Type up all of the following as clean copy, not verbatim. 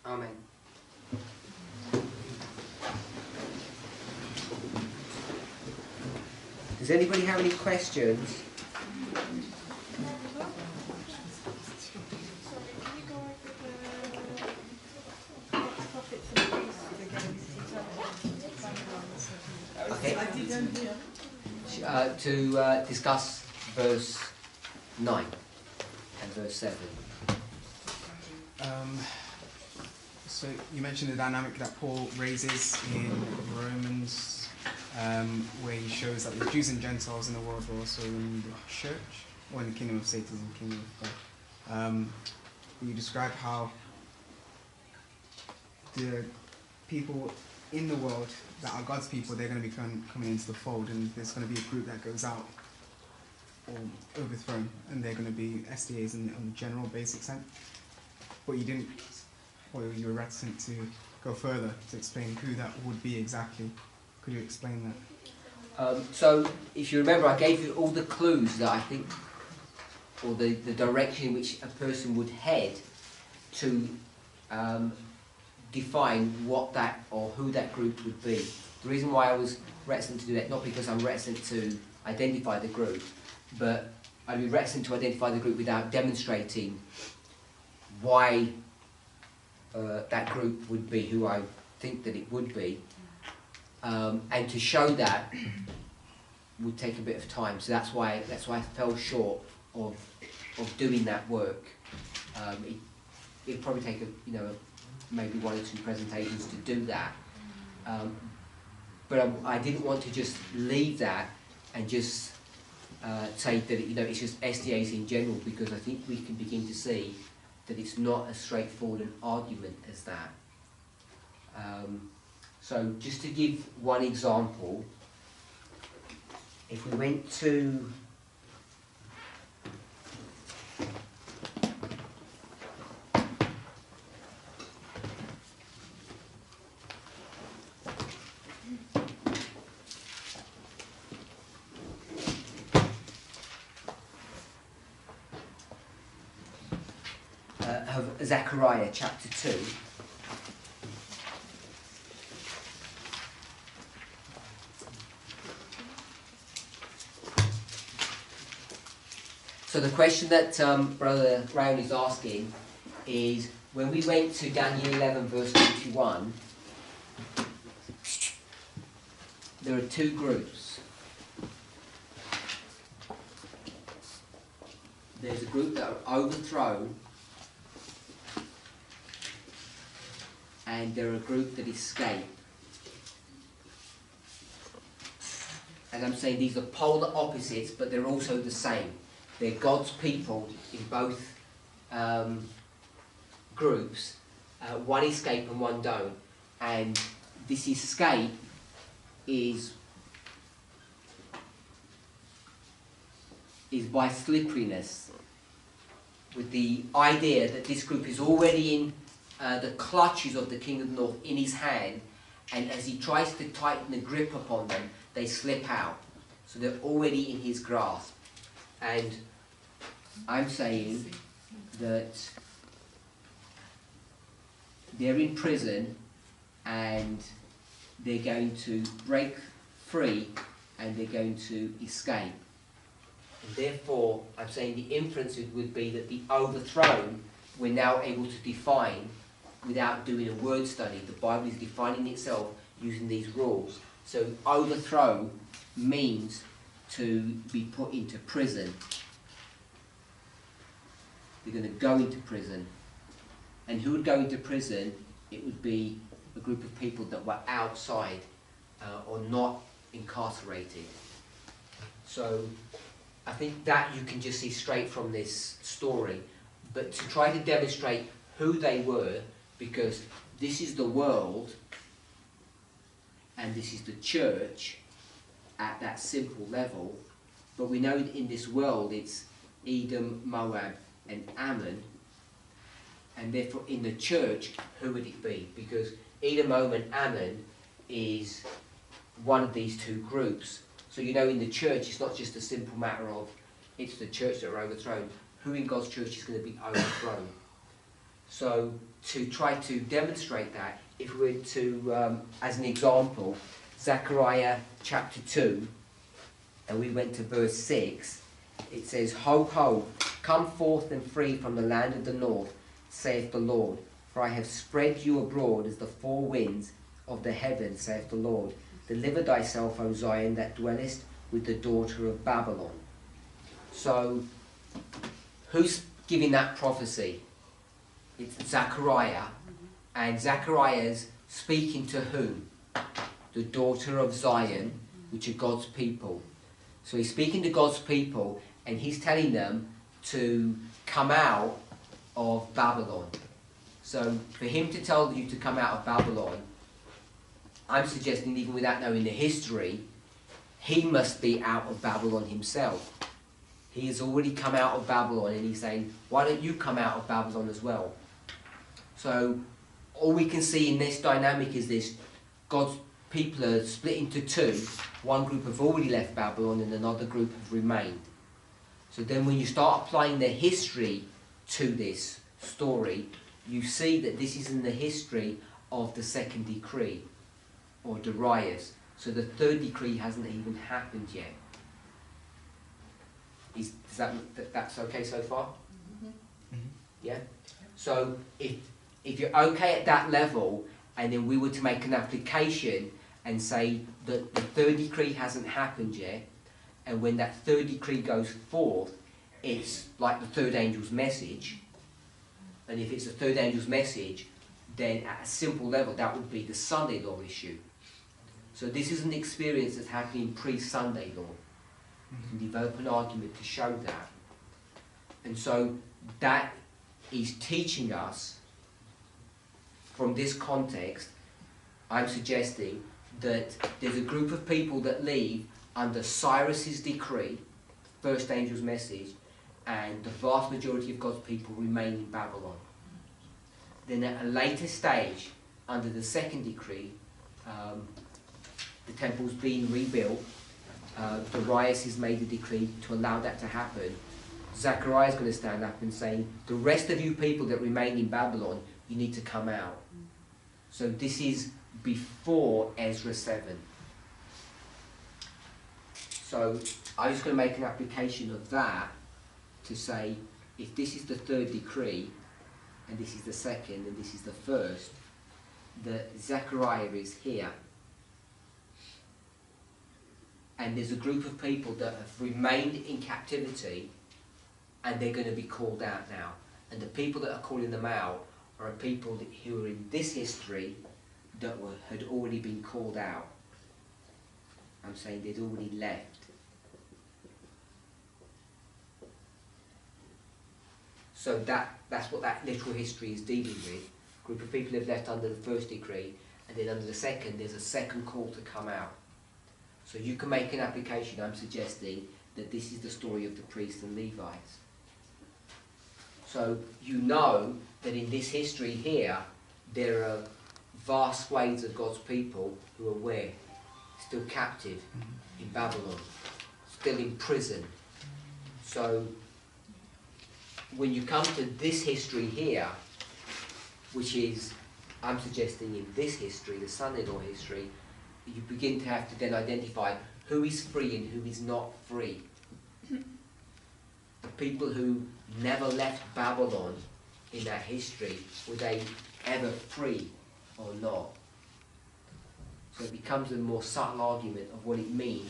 Amen. Does anybody have any questions? Okay. To discuss verse 9 and verse 7. So you mentioned the dynamic that Paul raises in Romans, where he shows that the Jews and Gentiles in the world are also in the church, or in the kingdom of Satan and the kingdom of God. You describe how the people in the world that are God's people, they're going to be coming into the fold, and there's going to be a group that goes out or overthrown, and they're going to be SDAs on the general basic sense. But you didn't, or you were reticent to go further to explain who that would be exactly. Could you explain that? So, if you remember, I gave you all the clues that I think, or the direction in which a person would head to define what that or who that group would be. The reason why I was reticent to do that, not because I'm reticent to identify the group, but I'd be reticent to identify the group without demonstrating why that group would be who I think that it would be. And to show that would take a bit of time, so that's why I fell short of doing that work. It'd probably take maybe 1 or 2 presentations to do that, but I didn't want to just leave that and just say that it's just SDAs in general, because I think we can begin to see that it's not as straightforward an argument as that. So just to give one example, if we went to Zechariah chapter 2. So the question that Brother Brown is asking is, when we went to Daniel 11 verse 21, there are 2 groups. There's a group that are overthrown, and there are a group that escape. And I'm saying these are polar opposites, but they're also the same. They're God's people in both groups. One escape and one don't. And this escape is by slipperiness, with the idea that this group is already in the clutches of the King of the North in his hand, and as he tries to tighten the grip upon them, they slip out. So they're already in his grasp. And I'm saying that they're in prison and they're going to break free and they're going to escape. And therefore, I'm saying the inference would be that the overthrown we're now able to define without doing a word study. The Bible is defining itself using these rules. So overthrow means to be put into prison. They're going to go into prison. And who would go into prison? It would be a group of people that were outside or not incarcerated. So I think that you can just see straight from this story. But to try to demonstrate who they were, because this is the world and this is the church at that simple level, but we know in this world it's Edom, Moab and Ammon, and therefore in the church who would it be? Because Edom, Moab and Ammon is one of these 2 groups. So in the church it's not just a simple matter of it's the church that are overthrown. Who in God's church is going to be overthrown? So to try to demonstrate that, if we were to, as an example, Zechariah chapter 2, and we went to verse 6, it says, Ho, ho, come forth and free from the land of the north, saith the Lord. For I have spread you abroad as the four winds of the heaven, saith the Lord. Deliver thyself, O Zion, that dwellest with the daughter of Babylon. So, who's giving that prophecy? It's Zechariah. And Zechariah's speaking to whom? The daughter of Zion, which are God's people. So he's speaking to God's people, and he's telling them to come out of Babylon. So for him to tell you to come out of Babylon, I'm suggesting, even without knowing the history, he must be out of Babylon himself. He has already come out of Babylon, and he's saying, why don't you come out of Babylon as well? So all we can see in this dynamic is this: God's people are split into two. One group have already left Babylon and another group have remained. So then when you start applying the history to this story, you see that this is in the history of the second decree, or Darius. So the third decree hasn't even happened yet. That's okay so far? Mm-hmm. Yeah? So if you're okay at that level, and then we were to make an application and say that the third decree hasn't happened yet, and when that third decree goes forth, it's like the third angel's message. And if it's the third angel's message, then at a simple level, that would be the Sunday law issue. So this is an experience that's happening pre-Sunday law. You can develop an argument to show that. And so that is teaching us, from this context, I'm suggesting that there's a group of people that leave under Cyrus's decree, first angel's message, and the vast majority of God's people remain in Babylon. Then at a later stage, under the second decree, the temple's been rebuilt. Darius has made a decree to allow that to happen. Zechariah is going to stand up and say, the rest of you people that remain in Babylon, you need to come out. So this is before Ezra 7. So I'm just going to make an application of that to say, if this is the third decree, and this is the second, and this is the first, that Zechariah is here. And there's a group of people that have remained in captivity, and they're going to be called out now. And the people that are calling them out are people who are in this history that had already been called out. I'm saying they'd already left. So that's what that literal history is dealing with. A group of people have left under the first decree, and then under the second, there's a second call to come out. So you can make an application, I'm suggesting, that this is the story of the priests and Levites. So you know that in this history here, there are vast swathes of God's people who are where? Still captive in Babylon, still in prison. So when you come to this history here, which is, I'm suggesting in this history, the son-in-law history, you begin to have to then identify who is free and who is not free. The people who never left Babylon in that history, were they ever free or not? So it becomes a more subtle argument of what it means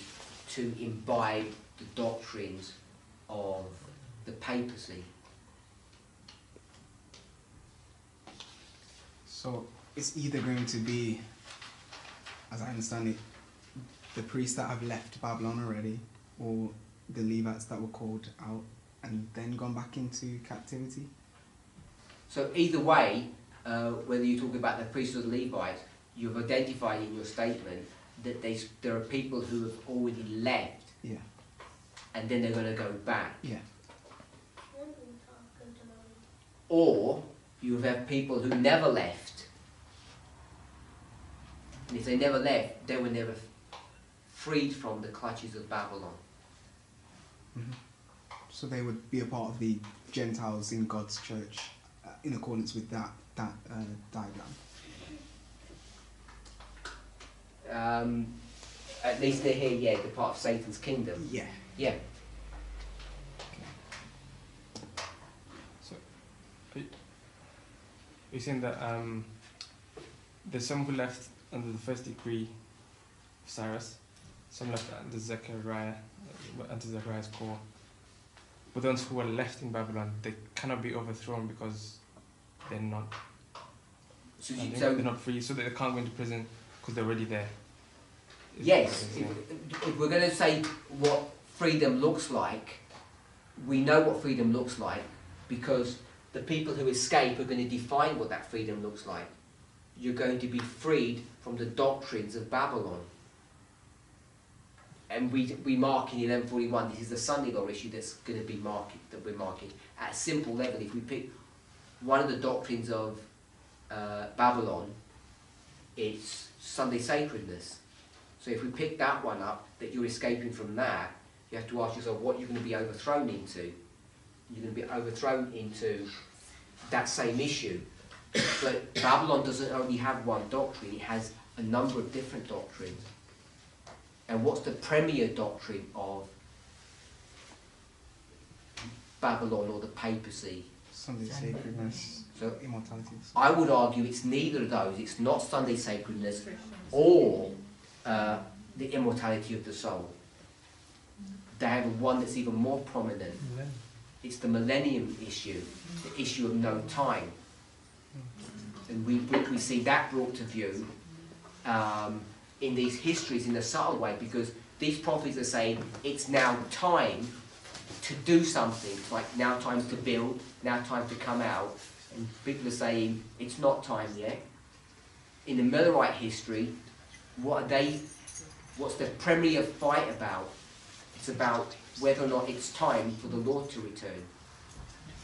to imbibe the doctrines of the papacy. So it's either going to be, as I understand it, the priests that have left Babylon already, or the Levites that were called out and then gone back into captivity? So either way, whether you talk about the priests or the Levites, you've identified in your statement that there are people who have already left, yeah, and then they're going to go back. Yeah. Or you have people who never left, and if they never left, they were never freed from the clutches of Babylon. Mm-hmm. So they would be a part of the Gentiles in God's church in accordance with that diagram. At least they're here, yeah, they're part of Satan's kingdom. Yeah. Yeah. So, you're saying that there's some who left under the first decree of Cyrus, some left under Zechariah's call. But those who were left in Babylon, they cannot be overthrown because they're not. They're not free, so they can't go into prison because they're already there. Yes, if we're going to say what freedom looks like, we know what freedom looks like because the people who escape are going to define what that freedom looks like. You're going to be freed from the doctrines of Babylon. And we mark in 1141, this is the Sunday law issue that's going to be we're marking. At a simple level, if we pick one of the doctrines of Babylon, it's Sunday sacredness. So if we pick that one up, that you're escaping from that, you have to ask yourself what you're going to be overthrown into. You're going to be overthrown into that same issue. But Babylon doesn't only have one doctrine, it has a number of different doctrines. And what's the premier doctrine of Babylon or the Papacy? Sunday sacredness, So immortality. I would argue it's neither of those. It's not Sunday sacredness or the immortality of the soul. They have one that's even more prominent. It's the millennium issue, the issue of no time. And we see that brought to view in these histories in a subtle way, because these prophets are saying it's now time to do something. It's like now time to build, now time to come out. And people are saying it's not time yet. In the Millerite history, what's the premier fight about? It's about whether or not it's time for the Lord to return.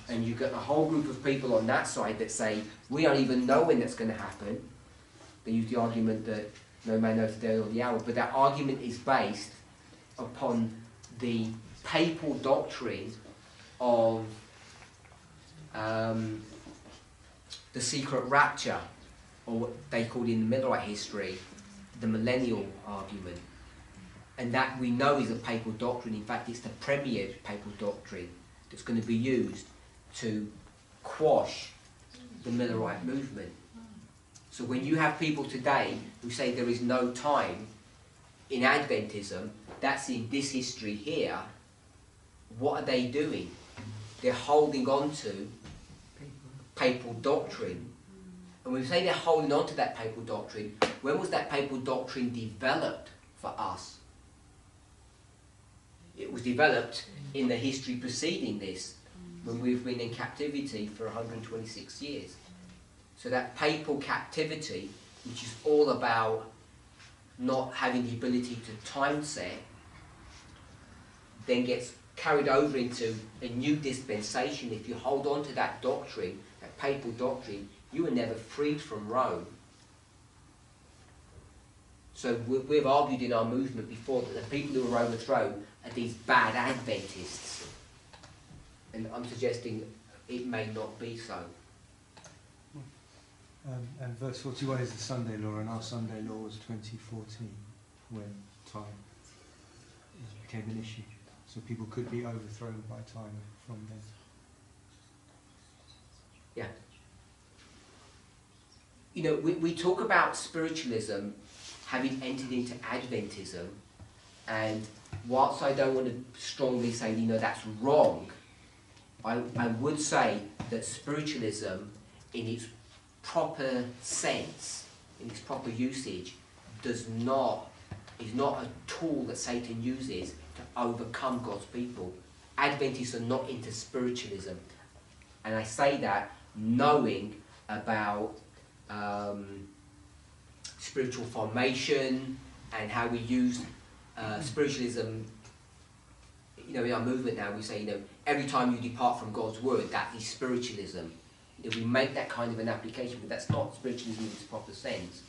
And you've got a whole group of people on that side that say, we don't even know when that's going to happen. They use the argument that no man knows the day or the hour, but that argument is based upon the papal doctrine of the secret rapture, or what they called in the Millerite history, the millennial argument. And that we know is a papal doctrine. In fact, it's the premier papal doctrine that's going to be used to quash the Millerite movement. So when you have people today who say there is no time in Adventism, that's in this history here, what are they doing? They're holding on to papal doctrine. And when we say they're holding on to that papal doctrine, when was that papal doctrine developed for us? It was developed in the history preceding this, when we've been in captivity for 126 years. So that papal captivity, which is all about not having the ability to time set, then gets carried over into a new dispensation. If you hold on to that doctrine, that papal doctrine, you were never freed from Rome. So we've argued in our movement before that the people who were overthrown are these bad Adventists. And I'm suggesting it may not be so. And verse 41 is the Sunday law, and our Sunday law was 2014 when time became an issue. So people could be overthrown by time from then. Yeah. You know, we talk about spiritualism having entered into Adventism, and whilst I don't want to strongly say, you know, that's wrong, I would say that spiritualism in its proper sense, in its proper usage, is not a tool that Satan uses to overcome God's people. Adventists are not into spiritualism. And I say that knowing about spiritual formation and how we use spiritualism. You know, in our movement now, we say, you know, every time you depart from God's word, that is spiritualism. You know, we make that kind of an application, but that's not spiritualism in its proper sense.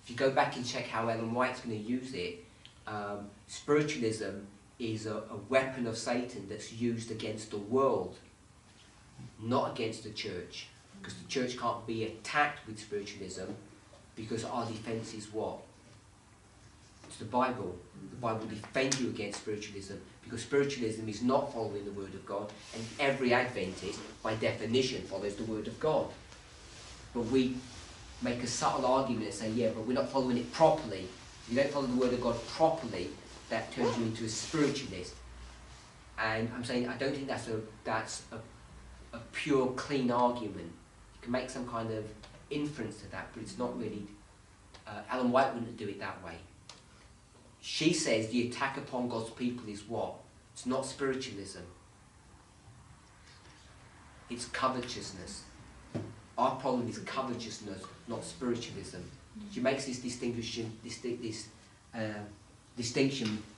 If you go back and check how Ellen White's going to use it, spiritualism is a weapon of Satan that's used against the world, not against the church. Because the church can't be attacked with spiritualism, because our defence is what? It's the Bible. The Bible defends you against spiritualism, because spiritualism is not following the Word of God, and every Adventist, by definition, follows the Word of God. But we make a subtle argument and say, yeah, but we're not following it properly. If you don't follow the Word of God properly, that turns you into a spiritualist. And I'm saying I don't think that's a pure, clean argument. You can make some kind of inference to that, but it's not really. Ellen White wouldn't do it that way. She says the attack upon God's people is what? It's not spiritualism. It's covetousness. Our problem is covetousness, not spiritualism. She makes this distinction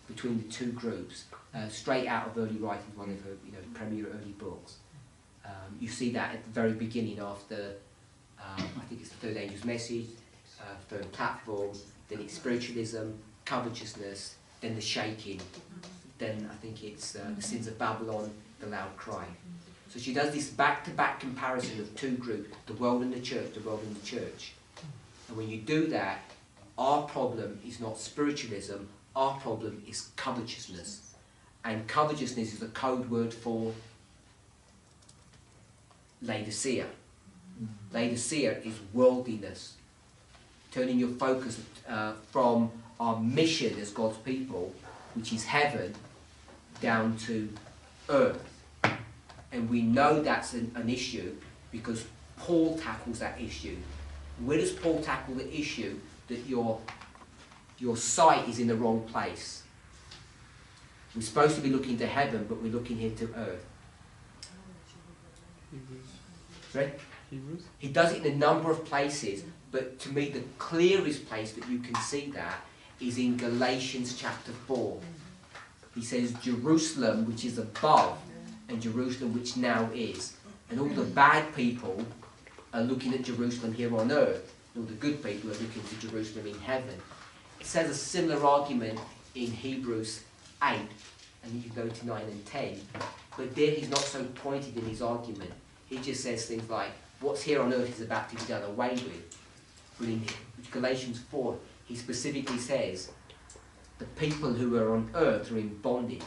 between the two groups, straight out of early writings, one of her premier early books. You see that at the very beginning after, I think it's the Third Angel's Message, Third Platform, then it's spiritualism, covetousness, then the shaking, then I think it's the sins of Babylon, the loud cry. So she does this back-to-back comparison of two groups, the world and the church, the world and the church. And when you do that, our problem is not spiritualism, our problem is covetousness. And covetousness is a code word for Laodicea. Laodicea is worldliness, turning your focus from our mission as God's people, which is heaven, down to earth. And we know that's an issue because Paul tackles that issue. Where does Paul tackle the issue? That your sight is in the wrong place. We're supposed to be looking to heaven, but we're looking here to earth. Hebrews. Right? Hebrews. He does it in a number of places, but to me the clearest place that you can see that is in Galatians chapter 4. He says Jerusalem, which is above, and Jerusalem, which now is. And all the bad people are looking at Jerusalem here on earth. And all the good people are looking to Jerusalem in heaven. It says a similar argument in Hebrews 8, and you can go to 9 and 10. But there he's not so pointed in his argument. He just says things like, what's here on earth is about to be done away with. But in Galatians 4, he specifically says, the people who are on earth are in bondage.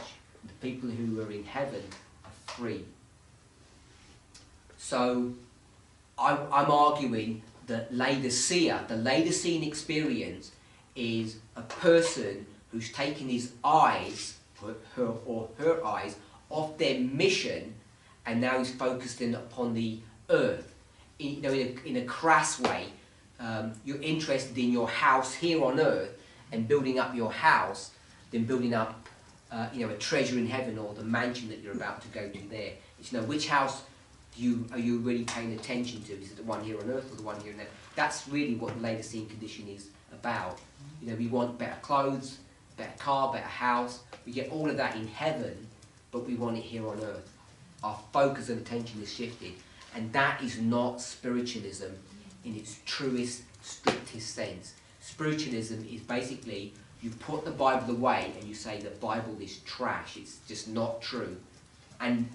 The people who are in heaven are free. So I'm arguing that Laodicea, the Laodicean experience, is a person who's taken his eyes, her eyes, off their mission, and now he's focusing upon the earth. In a crass way, you're interested in your house here on earth and building up your house, than building up, a treasure in heaven or the mansion that you're about to go to there. It's, which house are you really paying attention to? Is it the one here on earth or the one here on earth? That's really what the Laodicean condition is about. We want better clothes, better car, better house. We get all of that in heaven, but we want it here on earth. Our focus of attention is shifted. And that is not spiritualism in its truest, strictest sense. Spiritualism is basically, you put the Bible away and you say the Bible is trash, it's just not true. And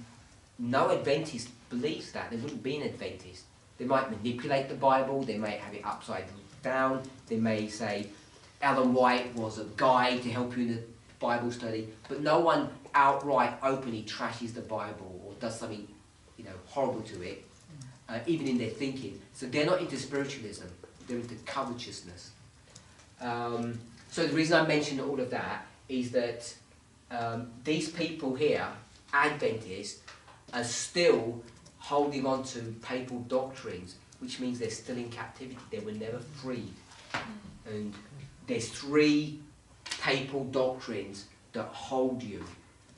no Adventist believes that. There wouldn't be an Adventist. They might manipulate the Bible, they may have it upside down, they may say Ellen White was a guide to help you in the Bible study, but no one outright openly trashes the Bible or does something horrible to it, even in their thinking. So they're not into spiritualism, they're into covetousness. So the reason I mention all of that is that these people here, Adventists, are still holding on to papal doctrines, which means they're still in captivity. They were never freed. And there's 3 papal doctrines that hold you.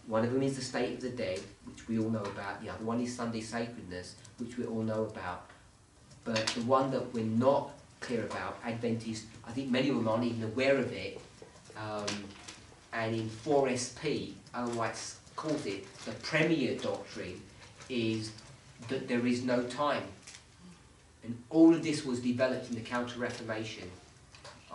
One of them is the state of the dead, which we all know about. The other one is Sunday sacredness, which we all know about. But the one that we're not clear about, Adventists, I think many of them aren't even aware of it. And in 4SP, Ellen White calls it, the premier doctrine is that there is no time. And all of this was developed in the Counter-Reformation.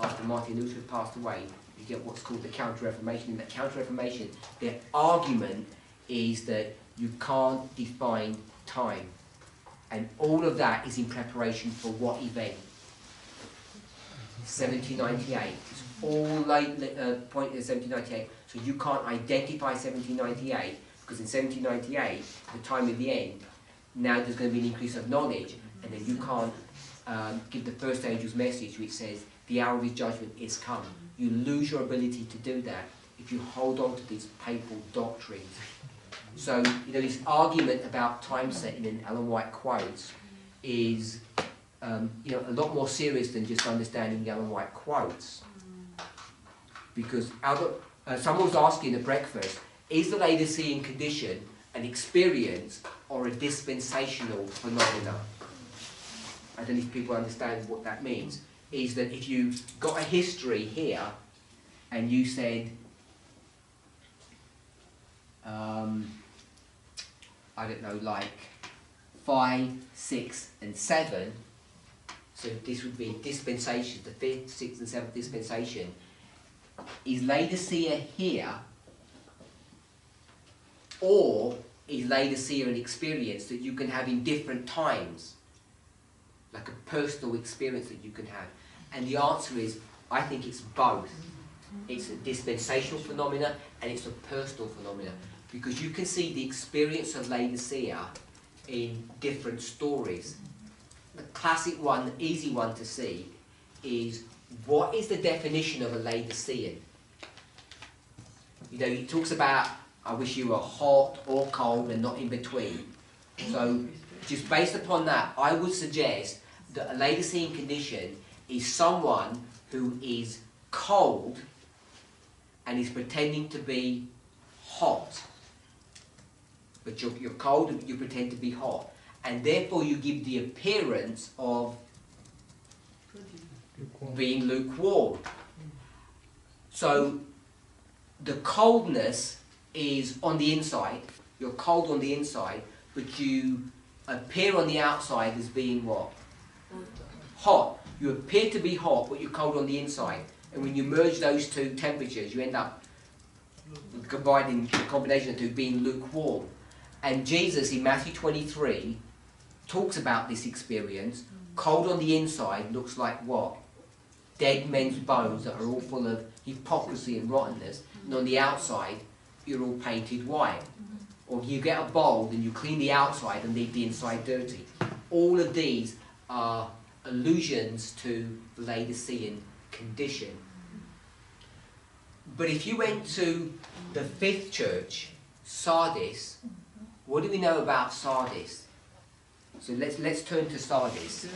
After Martin Luther passed away, you get what's called the Counter-Reformation. In that Counter-Reformation, their argument is that you can't define time. And all of that is in preparation for what event? 1798. It's all point in 1798. So you can't identify 1798 because in 1798, the time of the end, now there's going to be an increase of knowledge, and then you can't give the first angel's message which says the hour of his judgment is come. You lose your ability to do that if you hold on to these papal doctrines. So, you know, this argument about time setting in Ellen White quotes is, you know, a lot more serious than just understanding Ellen White quotes. Because someone was asking at breakfast, is the Laodicean condition an experience or a dispensational phenomenon? I don't know if people understand what that means. Is that if you've got a history here and you said, I don't know, like 5, 6 and 7, so this would be dispensation, the 5th, 6th and 7th dispensation. Is Laodicea here, or is Laodicea an experience that you can have in different times? Like a personal experience that you can have? And the answer is, I think it's both. It's a dispensational phenomena and it's a personal phenomena. Because you can see the experience of Laodicea in different stories. The classic one, the easy one to see, is what is the definition of a Laodicean? You know, he talks about, I wish you were hot or cold and not in between. So, just based upon that, I would suggest that a Laodicean condition is someone who is cold and is pretending to be hot. But you're cold and you pretend to be hot. And therefore you give the appearance of being lukewarm. So the coldness is on the inside. You're cold on the inside, but you appear on the outside as being what? Hot. You appear to be hot, but you're cold on the inside. And when you merge those two temperatures, you end up combining the combination of two being lukewarm. And Jesus in Matthew 23 talks about this experience. Cold on the inside looks like what? Dead men's bones that are all full of hypocrisy and rottenness. And on the outside, you're all painted white. Or you get a bowl and you clean the outside and leave the inside dirty. All of these are allusions to the Laodicean condition. But if you went to the 5th church, Sardis, what do we know about Sardis? So let's turn to Sardis.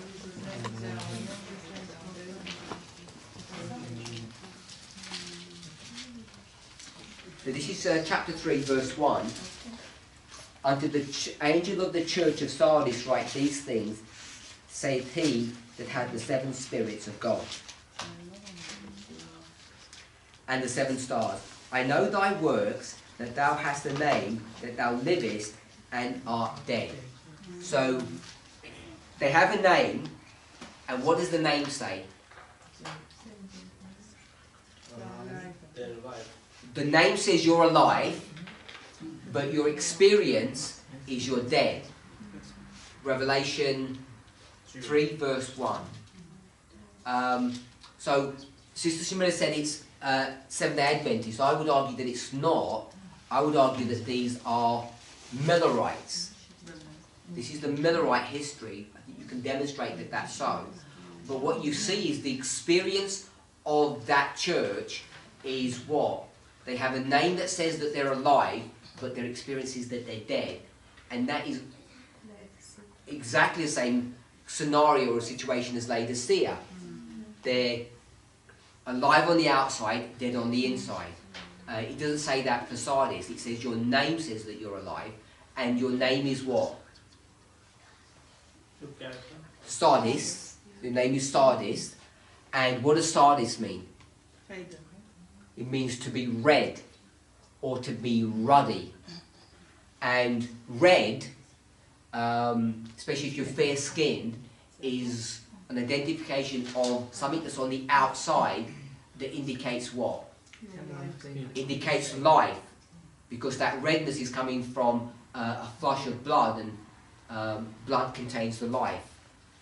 So this is chapter 3, verse 1. Unto the angel of the church of Sardis write these things, saith he that had the 7 spirits of God, and the 7 stars. I know thy works, that thou hast a name, that thou livest, and art dead. So, they have a name, and what does the name say? The name says you're alive, but your experience is you're dead. Revelation 3 verse 1. So, Sister Shimona said it's Seventh-day Adventists. I would argue that it's not. I would argue that these are Millerites. This is the Millerite history. I think you can demonstrate that that's so. But what you see is the experience of that church is what? They have a name that says that they're alive, but their experience is that they're dead. And that is exactly the same scenario or situation as Laodicea. They're alive on the outside, dead on the inside. It doesn't say that for Sardis. It says your name says that you're alive, and your name is what? Sardis. Your name is Sardis. And what does Sardis mean? It means to be red, or to be ruddy. And red, especially if you're fair-skinned, is an identification of something that's on the outside that indicates what? Indicates life, because that redness is coming from a flush of blood, and blood contains the life.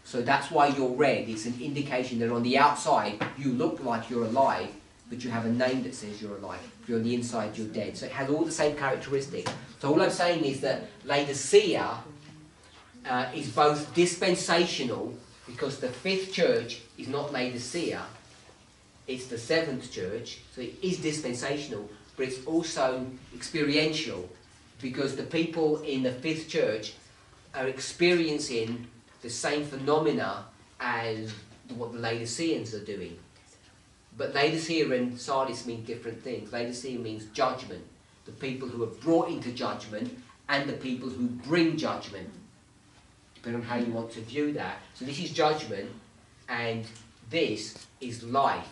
So that's why you're red. It's an indication that on the outside you look like you're alive, but you have a name that says you're alive. If you're on the inside, you're dead. So it has all the same characteristics. So all I'm saying is that Laodicea is both dispensational, because the fifth church is not Laodicea, it's the seventh church, so it is dispensational, but it's also experiential, because the people in the fifth church are experiencing the same phenomena as what the Laodiceans are doing. But Laodicea and Sardis mean different things. Laodicea means judgment, the people who are brought into judgment, and the people who bring judgment, depending on how you want to view that. So this is judgment, and this is life.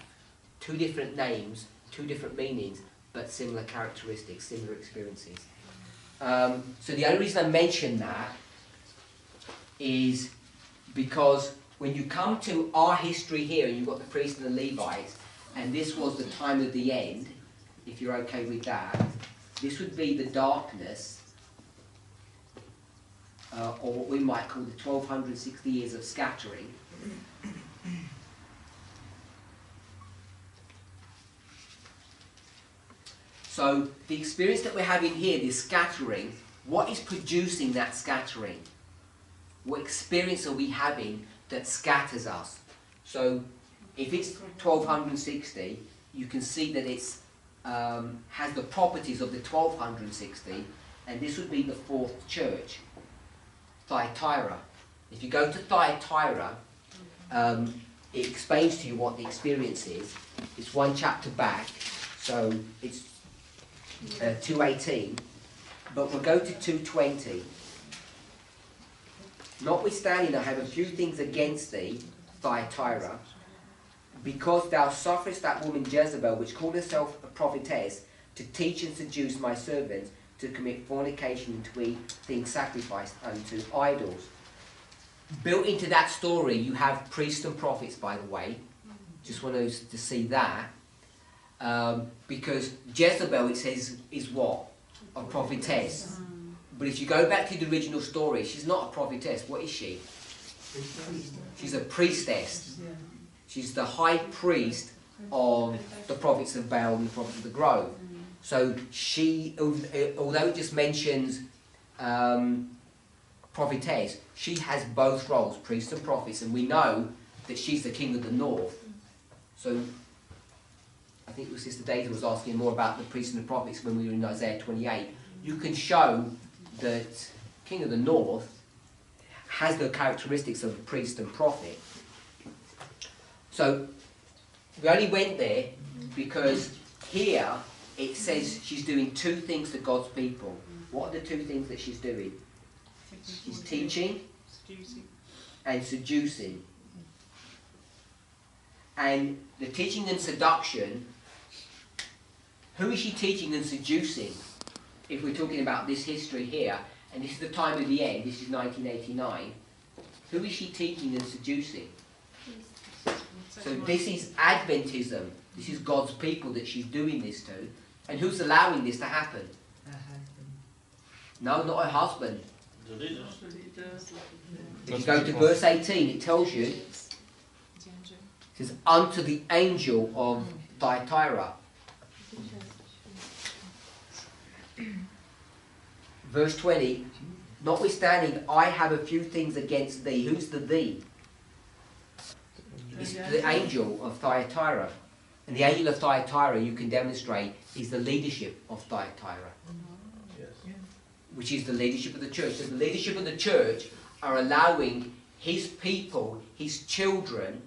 Two different names, two different meanings, but similar characteristics, similar experiences. So the only reason I mention that is because when you come to our history here, and you've got the priests and the Levites, and this was the time of the end, if you're okay with that, this would be the darkness, or what we might call the 1260 years of scattering. So the experience that we're having here, this scattering, what is producing that scattering? What experience are we having that scatters us? So if it's 1260, you can see that it's has the properties of the 1260, and this would be the fourth church, Thyatira. If you go to Thyatira, it explains to you what the experience is. It's one chapter back, so it's 218, but we'll go to 220. Notwithstanding, I have a few things against thee, Thyatira, because thou sufferest that woman Jezebel, which called herself a prophetess, to teach and seduce my servants to commit fornication and to eat things sacrificed unto idols. Built into that story, you have priests and prophets, by the way. Just want to see that. Because Jezebel, it says, is what? A prophetess. But if you go back to the original story, she's not a prophetess. What is she? She's a priestess. She's the high priest of the prophets of Baal and the prophets of the Grove. So she, although it just mentions prophetess, she has both roles, priest and prophets, and we know that she's the king of the north. So I think it was Sister Data was asking more about the priests and the prophets when we were in Isaiah 28. You can show that king of the north has the characteristics of a priest and prophet. So we only went there because here it says she's doing two things to God's people. What are the two things that she's doing? She's teaching and seducing. And the teaching and seduction, who is she teaching and seducing? If we're talking about this history here, and this is the time of the end, this is 1989, who is she teaching and seducing? So this is Adventism. This is God's people that she's doing this to. And who's allowing this to happen? Her husband. No, not her husband. If you go to verse 18, it tells you, it says, unto the angel of Thyatira. Verse 20, notwithstanding, I have a few things against thee. Who's the thee? It's the angel of Thyatira. And the angel of Thyatira, you can demonstrate, is the leadership of Thyatira. Which is the leadership of the church. So the leadership of the church are allowing his people, his children,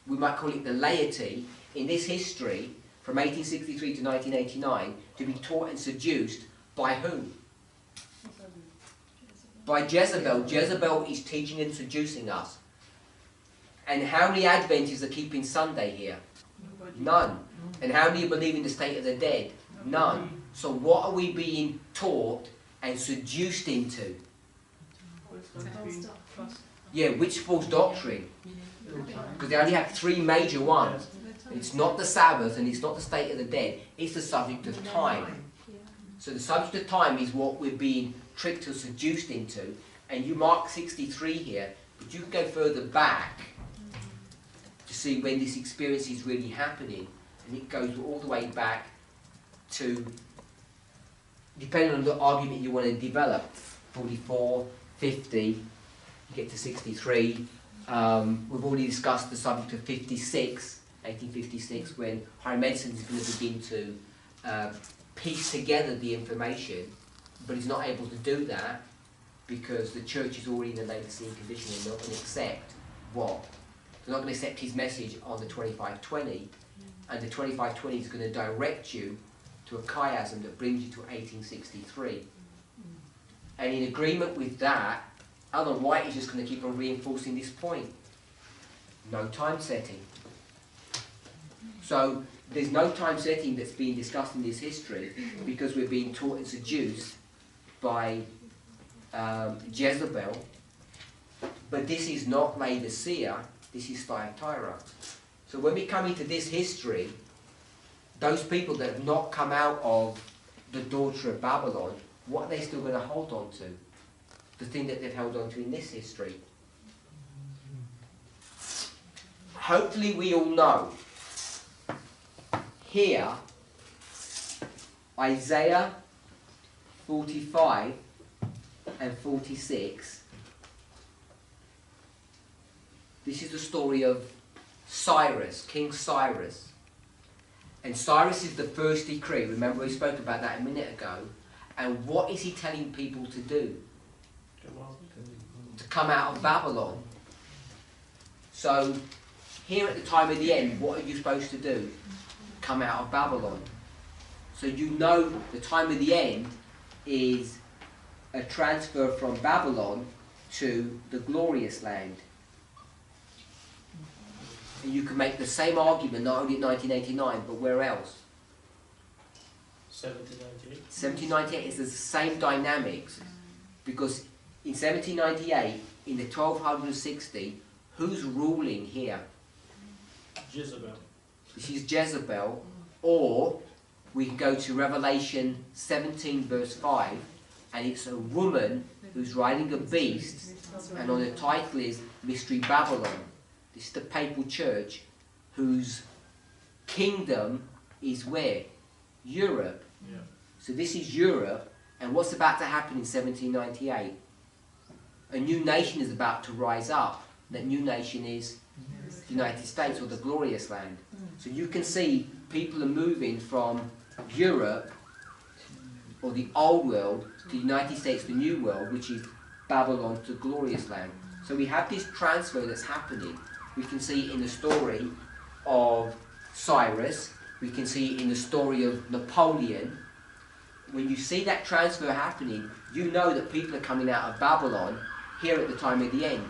we might call it the laity, in this history, from 1863 to 1989, to be taught and seduced by whom? By Jezebel. Jezebel is teaching and seducing us. And how many Adventists are keeping Sunday here? None. And how many believe in the state of the dead? None. So what are we being taught and seduced into? Yeah, which false doctrine? Because they only have three major ones. It's not the Sabbath and it's not the state of the dead. It's the subject of time. So the subject of time is what we're being tricked or seduced into. And you mark 63 here, but you can go further back to see when this experience is really happening. And it goes all the way back to, depending on the argument you want to develop, 44, 50, you get to 63. We've already discussed the subject of 56, 1856, when higher medicine is going to begin to piece together the information, but it's not able to do that because the church is already in a Laodicean condition and they're not going to accept what? They're not going to accept his message on the 2520, and the 2520 is going to direct you to a chiasm that brings you to 1863. And in agreement with that, Ellen White is just going to keep on reinforcing this point. No time setting. So there's no time setting that's being discussed in this history because we're being taught and seduced by Jezebel. But this is not Laodicea, this is Thyatira. So when we come into this history, those people that have not come out of the daughter of Babylon, what are they still going to hold on to? The thing that they've held on to in this history. Hopefully we all know. Here, Isaiah 45 and 46, this is the story of Cyrus, King Cyrus. And Cyrus is the first decree. Remember we spoke about that a minute ago. And what is he telling people to do? To come out of Babylon. So, here at the time of the end, what are you supposed to do? Come out of Babylon. So you know the time of the end is a transfer from Babylon to the glorious land. And you can make the same argument not only in 1989, but where else? 1798. 1798 is the same dynamics, because in 1798, in the 1260, who's ruling here? Jezebel. This is Jezebel, or we can go to Revelation 17 verse 5, and it's a woman who's riding a beast, and on the title is Mystery Babylon. This is the papal church whose kingdom is where? Europe. Yeah. So this is Europe, and what's about to happen in 1798? A new nation is about to rise up. That new nation is the United States, or the glorious land. So you can see people are moving from Europe, or the old world, to the United States, the new world, which is Babylon to glorious land. So we have this transfer that's happening. We can see it in the story of Cyrus. We can see it in the story of Napoleon. When you see that transfer happening, you know that people are coming out of Babylon here at the time of the end.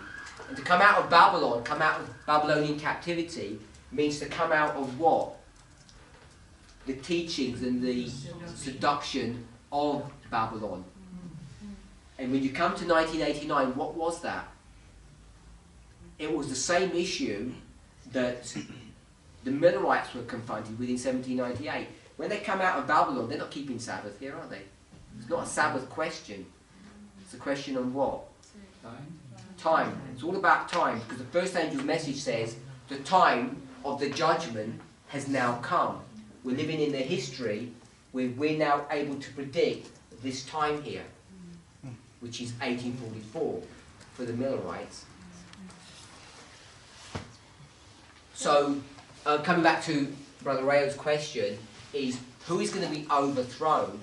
And to come out of Babylon, come out of Babylonian captivity, means to come out of what? The teachings and the seduction of Babylon. And when you come to 1989, what was that? It was the same issue that the Millerites were confronted with in 1798. When they come out of Babylon, they're not keeping Sabbath here, are they? It's not a Sabbath question. It's a question on what? Time. It's all about time, because the first angel's message says the time of the judgment has now come. We're living in the history where we're now able to predict this time here, which is 1844 for the Millerites. So, coming back to Brother Rayo's question, is who is going to be overthrown?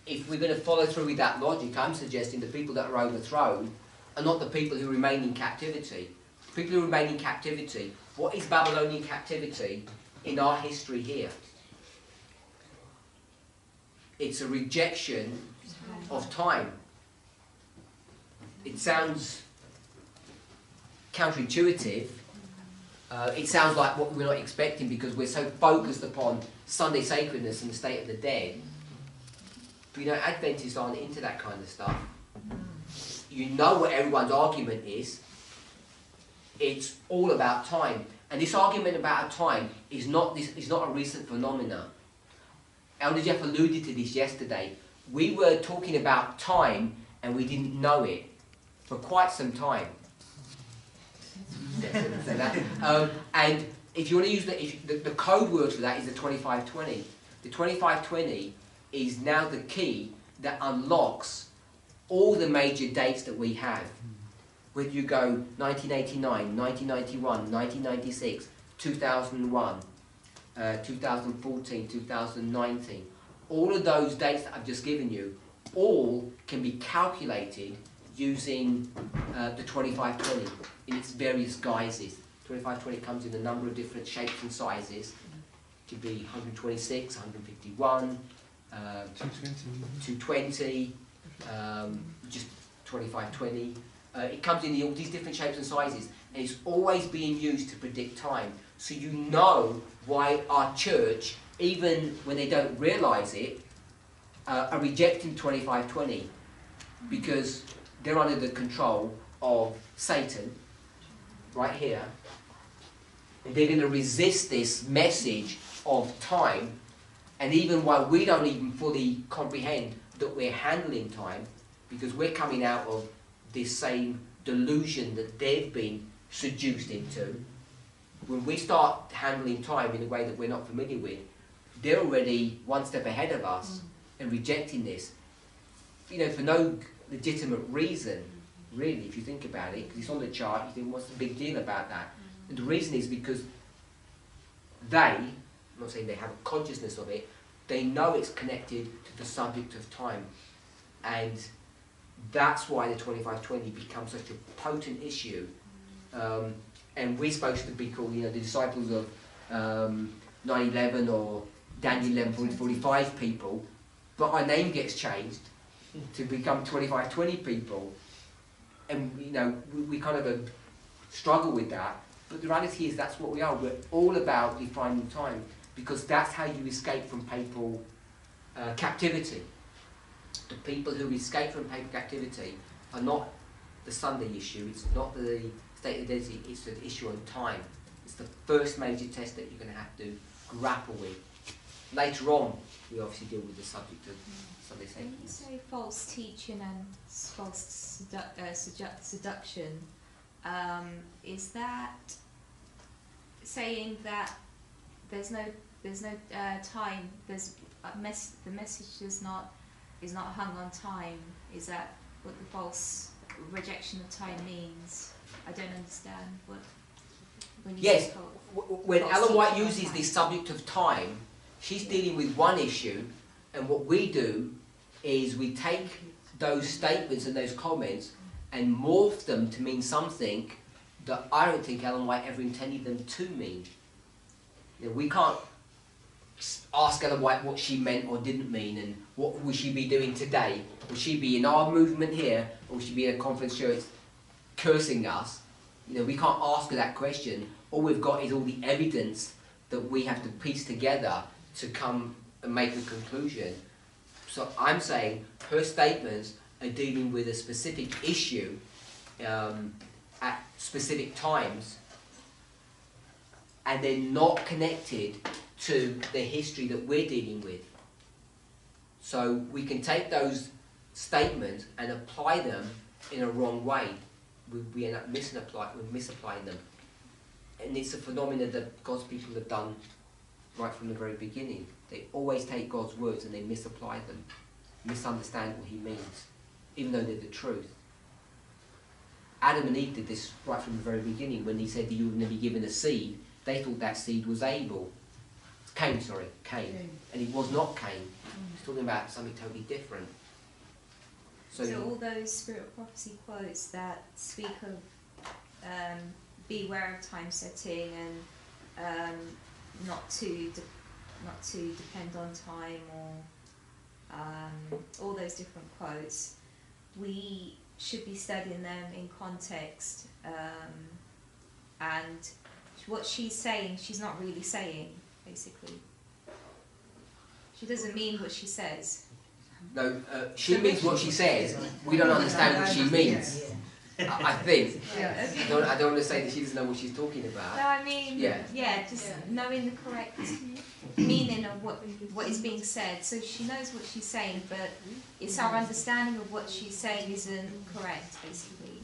If we're going to follow through with that logic, I'm suggesting the people that are overthrown are not the people who remain in captivity. People who remain in captivity, what is Babylonian captivity in our history here? It's a rejection of time. It sounds counterintuitive. It sounds like what we're not expecting because we're so focused upon Sunday sacredness and the state of the dead. But you know, Adventists aren't into that kind of stuff. You know what everyone's argument is. It's all about time. And this argument about time is not a recent phenomenon. Elder Jeff alluded to this yesterday. We were talking about time and we didn't know it for quite some time. And if you want to use the code word for that is the 2520. The 2520 is now the key that unlocks all the major dates that we have. Whether you go 1989, 1991, 1996, 2001, 2014, 2019, all of those dates that I've just given you, all can be calculated using the 2520 in its various guises. 2520 comes in a number of different shapes and sizes. It could be 126, 151, 220, just 2520. It comes in all these different shapes and sizes, and it's always being used to predict time. So you know why our church, even when they don't realise it, are rejecting 2520, because they're under the control of Satan, right here, and they're going to resist this message of time. And even while we don't even fully comprehend that we're handling time, because we're coming out of this same delusion that they've been seduced into, when we start handling time in a way that we're not familiar with, they're already one step ahead of us and rejecting this, for no legitimate reason, really, if you think about it, because it's on the chart. You think, what's the big deal about that? And the reason is because I'm not saying they have a consciousness of it, they know it's connected to the subject of time, and that's why the 2520 becomes such a potent issue. And we're supposed to be called, the disciples of 9/11 or Daniel 11:45 people, but our name gets changed to become 2520 people, and we kind of struggle with that. But the reality is that's what we are. We're all about defining time, because that's how you escape from papal captivity. The people who escape from papal captivity are not the Sunday issue, it's not the state of the deity, it's the issue on time. It's the first major test that you're going to have to grapple with. Later on, we obviously deal with the subject of Sunday When you sacredness. say false teaching and false seduction, is that saying that there's no time? There's the message is not hung on time. Is that what the false rejection of time means? I don't understand what. When you Yes, say when false Ellen White teaching on uses time. this subject of time, she's dealing with one issue, and what we do is we take those statements and those comments and morph them to mean something that I don't think Ellen White ever intended them to mean. We can't ask Ellen White what she meant or didn't mean, and what would she be doing today? Would she be in our movement here, or would she be in a conference church cursing us? We can't ask her that question. All we've got is all the evidence that we have to piece together to come and make a conclusion. So I'm saying her statements are dealing with a specific issue at specific times, and they're not connected to the history that we're dealing with. So we can take those statements and apply them in a wrong way. We end up misapplying them. And it's a phenomenon that God's people have done right from the very beginning. They always take God's words and they misapply them, misunderstand what he means, even though they're the truth. Adam and Eve did this right from the very beginning. When he said that you were going to be given a seed, they thought that seed was Cain. And it was not Cain. He's talking about something totally different. So all those spirit of prophecy quotes that speak of beware of time setting and not to depend on time, or all those different quotes, we should be studying them in context, and what she's saying, she's not really saying, basically. She doesn't mean what she says. No, she means what she says. We don't understand what she means. I think. Yeah. I don't want to say that she doesn't know what she's talking about. No, I mean, Yeah. just knowing the correct meaning of what is being said. So she knows what she's saying, but it's our understanding of what she's saying isn't correct, basically.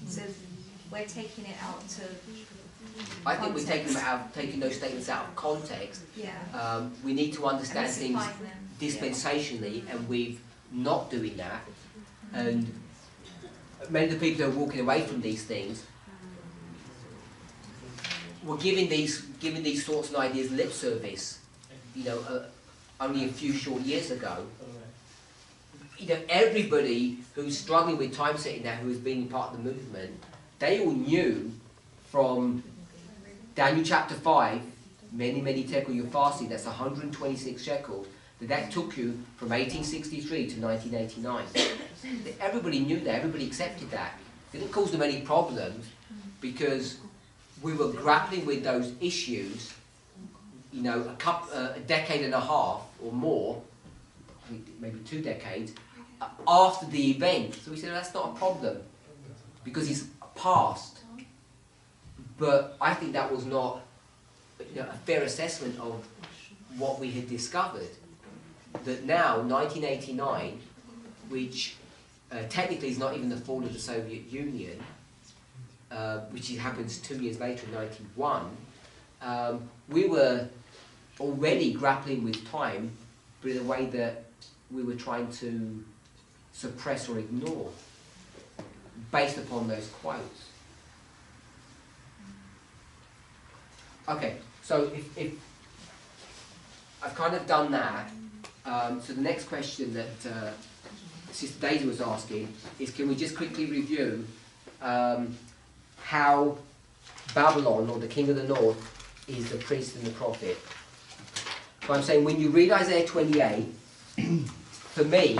So we're taking it out of I think we're taking those statements out of context. Yeah. We need to understand things misapplying them. dispensationally, and we're not doing that. And many of the people who are walking away from these things were giving these thoughts and ideas lip service, only a few short years ago. Everybody who's struggling with time setting now, who has been part of the movement, they all knew from Daniel chapter 5, many tekel you're fasting, that's 126 shekels, that took you from 1863 to 1989. Everybody knew that, everybody accepted that. It didn't cause them any problems because we were grappling with those issues, a decade and a half or more, maybe 2 decades, after the event. So we said, that's not a problem because it's past. But I think that was not a fair assessment of what we had discovered. That now, 1989, which technically is not even the fall of the Soviet Union, which happens 2 years later in 91, we were already grappling with time, but in a way that we were trying to suppress or ignore, based upon those quotes. Okay, so if I've kind of done that, so the next question that Sister Daisy was asking is, can we just quickly review how Babylon, or the king of the north, is the priest and the prophet? So I'm saying when you read Isaiah 28, for me,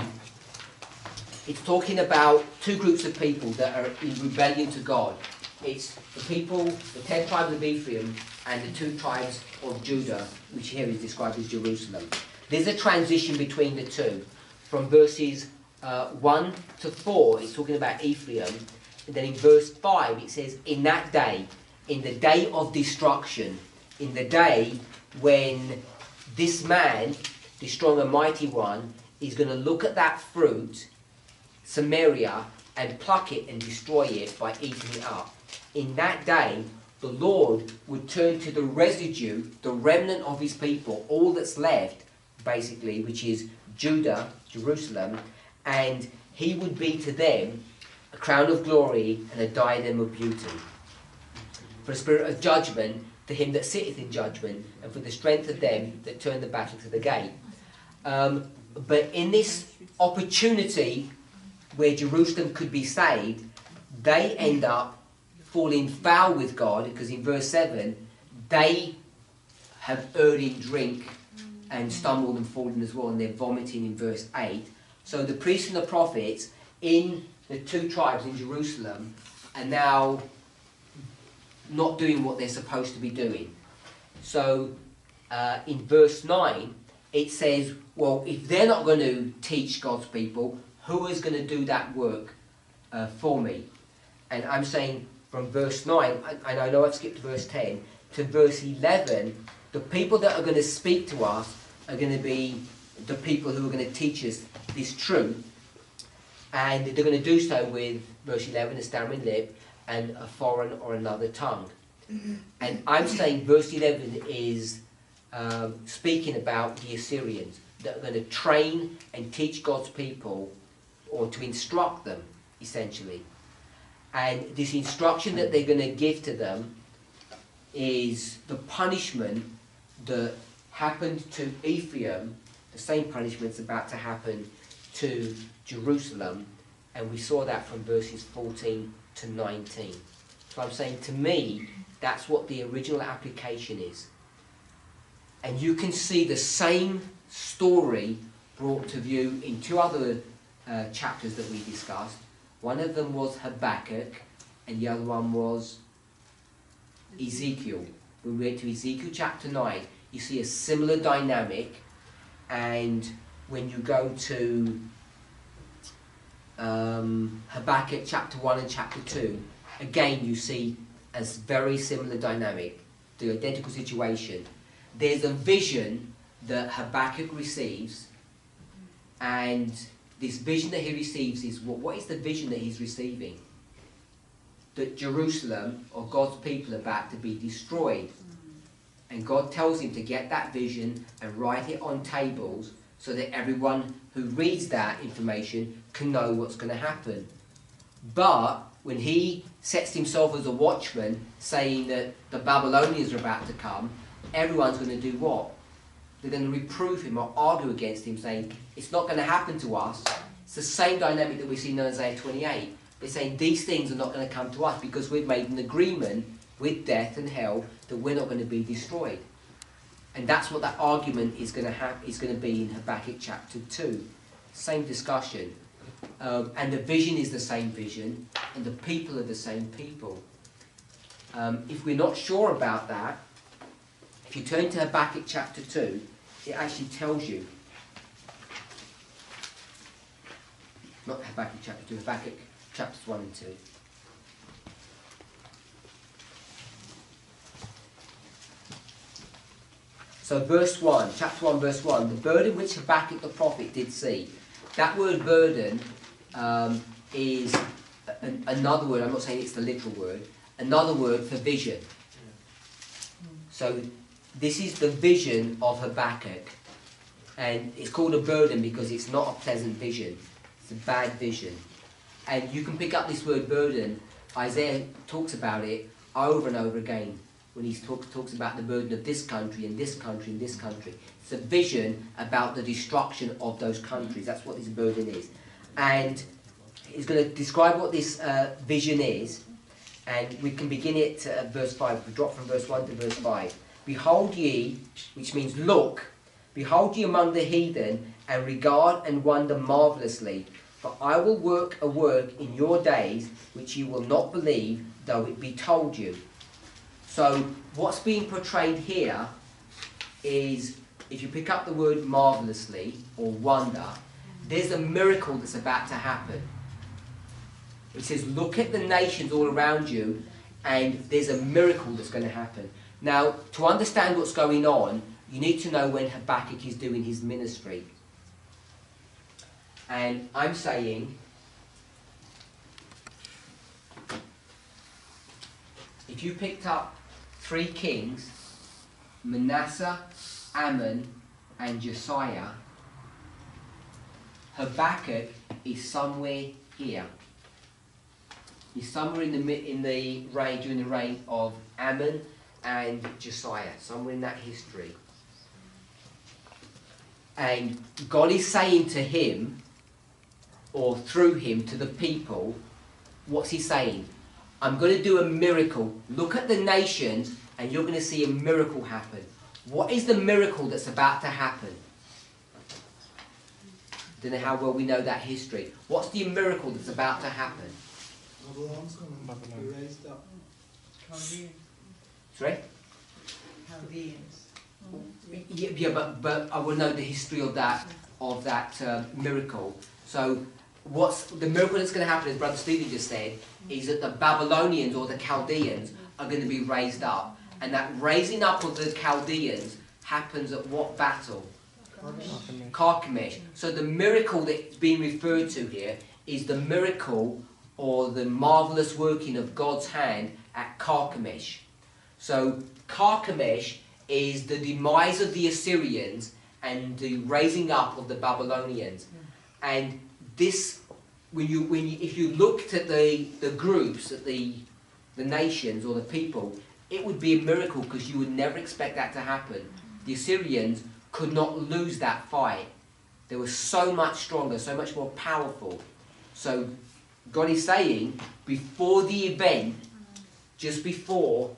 it's talking about 2 groups of people that are in rebellion to God. It's the people, the 10 tribes of Ephraim, and the 2 tribes of Judah, which here is described as Jerusalem. There's a transition between the 2. From verses 1 to 4, it's talking about Ephraim. And then in verse 5, it says, in that day, in the day of destruction, in the day when this man, the strong and mighty one, is going to look at that fruit, Samaria, and pluck it and destroy it by eating it up. In that day, the Lord would turn to the residue, the remnant of his people, all that's left, basically, which is Judah, Jerusalem, and he would be to them a crown of glory and a diadem of beauty. For a spirit of judgment to him that sitteth in judgment, and for the strength of them that turn the battle to the gate. But in this opportunity where Jerusalem could be saved, they end up falling foul with God, because in verse 7, they have erred in drink and stumbled and fallen as well, and they're vomiting in verse 8. So the priests and the prophets in the 2 tribes in Jerusalem are now not doing what they're supposed to be doing. So in verse 9, it says, well, if they're not going to teach God's people, who is going to do that work for me? And I'm saying from verse 9, and I know I've skipped verse 10, to verse 11, the people that are going to speak to us are going to be the people who are going to teach us this truth. And they're going to do so with, verse 11, a stammering lip and a foreign or another tongue. And I'm saying verse 11 is speaking about the Assyrians that are going to train and teach God's people, or to instruct them, essentially. And this instruction that they're going to give to them is the punishment that happened to Ephraim. The same punishment's about to happen to Jerusalem, and we saw that from verses 14 to 19. So I'm saying, to me, that's what the original application is. And you can see the same story brought to view in 2 other chapters that we discussed. One of them was Habakkuk, and the other one was Ezekiel. When we went to Ezekiel chapter 9, you see a similar dynamic, and when you go to Habakkuk chapter 1 and chapter 2, again you see a very similar dynamic, the identical situation. there's a vision that Habakkuk receives, and this vision that he receives is what is the vision that he's receiving? That Jerusalem, or God's people, are about to be destroyed. And God tells him to get that vision and write it on tables so that everyone who reads that information can know what's going to happen. But when he sets himself as a watchman, saying that the Babylonians are about to come, everyone's going to do what? They're going to reprove him or argue against him, saying, it's not going to happen to us. It's the same dynamic that we see in Isaiah 28. They're saying these things are not going to come to us because we've made an agreement with death and hell that we're not going to be destroyed. And that's what that argument is going to be in Habakkuk chapter 2. Same discussion. And the vision is the same vision, and the people are the same people. If we're not sure about that, if you turn to Habakkuk chapter 2, it actually tells you. Not Habakkuk chapter 2, Habakkuk chapters 1 and 2. So verse 1, chapter 1 verse 1, the burden which Habakkuk the prophet did see. That word burden is another word, I'm not saying it's the literal word, another word for vision. So this is the vision of Habakkuk. And it's called a burden because it's not a pleasant vision. It's a bad vision. And you can pick up this word burden. Isaiah talks about it over and over again when he talks about the burden of this country and this country and this country. It's a vision about the destruction of those countries. That's what this burden is. And he's going to describe what this vision is. And we can begin it at verse 5. We drop from verse 1 to verse 5. Behold ye, which means look, behold ye among the heathen, and regard and wonder marvellously. For I will work a work in your days, which ye will not believe, though it be told you. So what's being portrayed here is, if you pick up the word marvellously, or wonder, there's a miracle that's about to happen. It says, look at the nations all around you, and there's a miracle that's going to happen. Now, to understand what's going on, you need to know when Habakkuk is doing his ministry. And I'm saying, if you picked up 3 kings, Manasseh, Ammon, and Josiah, Habakkuk is somewhere here. He's somewhere during the reign of Ammon and Josiah, somewhere in that history. And God is saying to him, or through him to the people, what's he saying? I'm going to do a miracle. Look at the nations and you're going to see a miracle happen. What is the miracle that's about to happen? Don't know how well we know that history. What's the miracle that's about to happen? Babylon's going to be raised up. Chaldeans. Sorry? Chaldeans. Yeah, but I will know the history of that miracle. So what's the miracle that's going to happen, as Brother Stephen just said, is that the Babylonians or the Chaldeans are going to be raised up. And that raising up of the Chaldeans happens at what battle? Carchemish. So the miracle that's being referred to here is the miracle or the marvellous working of God's hand at Carchemish. So Carchemish is the demise of the Assyrians and the raising up of the Babylonians. And this, if you looked at the groups, at the nations or the people, it would be a miracle because you would never expect that to happen. The Assyrians could not lose that fight. They were so much stronger, so much more powerful. So God is saying, before the event, just before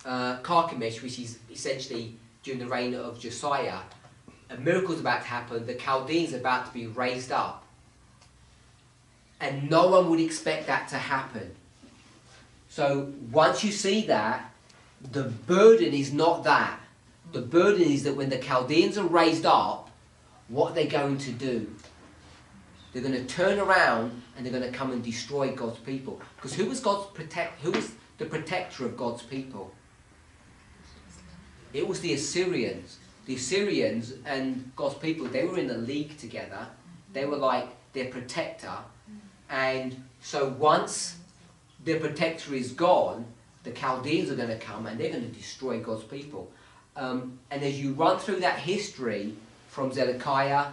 Carchemish, which is essentially during the reign of Josiah, a miracle is about to happen. The Chaldeans are about to be raised up. And no one would expect that to happen. So once you see that, the burden is not that. The burden is that when the Chaldeans are raised up, what are they going to do? They're going to turn around and they're going to come and destroy God's people. Because who was the protector of God's people? It was the Assyrians. The Assyrians and God's people, they were in a league together. They were like their protector. And so once their protector is gone, the Chaldeans are going to come and they're going to destroy God's people. And as you run through that history from Zedekiah,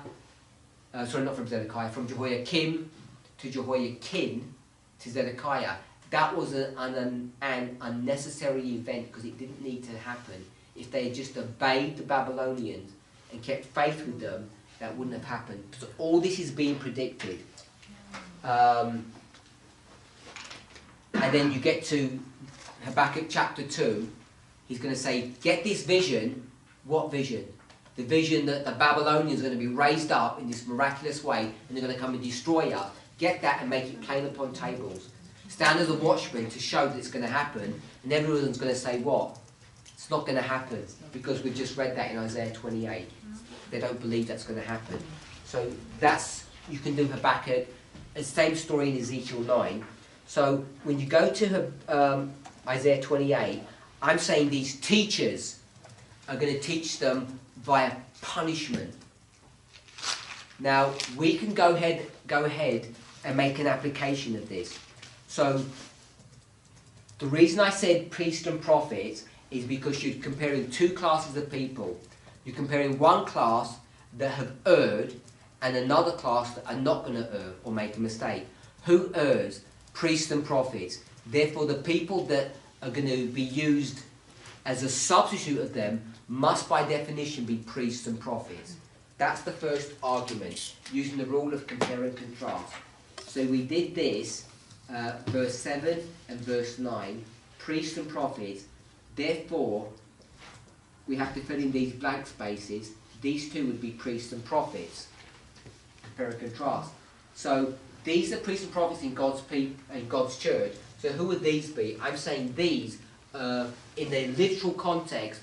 from Jehoiakim to Jehoiakim to Zedekiah, that was an unnecessary event because it didn't need to happen. If they had just obeyed the Babylonians and kept faith with them, that wouldn't have happened. So all this is being predicted. And then you get to Habakkuk chapter 2, he's going to say, get this vision. What vision? The vision that the Babylonians are going to be raised up in this miraculous way and they're going to come and destroy us. Get that and make it plain upon tables. Stand as a watchman to show that it's going to happen, and everyone's going to say what? It's not going to happen, because we've just read that in Isaiah 28. They don't believe that's going to happen. So that's, you can do Habakkuk. The same story in Ezekiel 9. So when you go to Isaiah 28, I'm saying these teachers are going to teach them via punishment. Now, we can go ahead and make an application of this. So, the reason I said priest and prophet is because you're comparing two classes of people. You're comparing one class that have erred and another class that are not going to err or make a mistake. Who errs? Priests and prophets. Therefore, the people that are going to be used as a substitute of them must by definition be priests and prophets. That's the first argument, using the rule of compare and contrast. So we did this, verse 7 and verse 9, priests and prophets. Therefore, we have to fill in these blank spaces. These two would be priests and prophets. Compare and contrast. So these are priests and prophets in God's people and God's church. So who would these be? I'm saying these, in their literal context,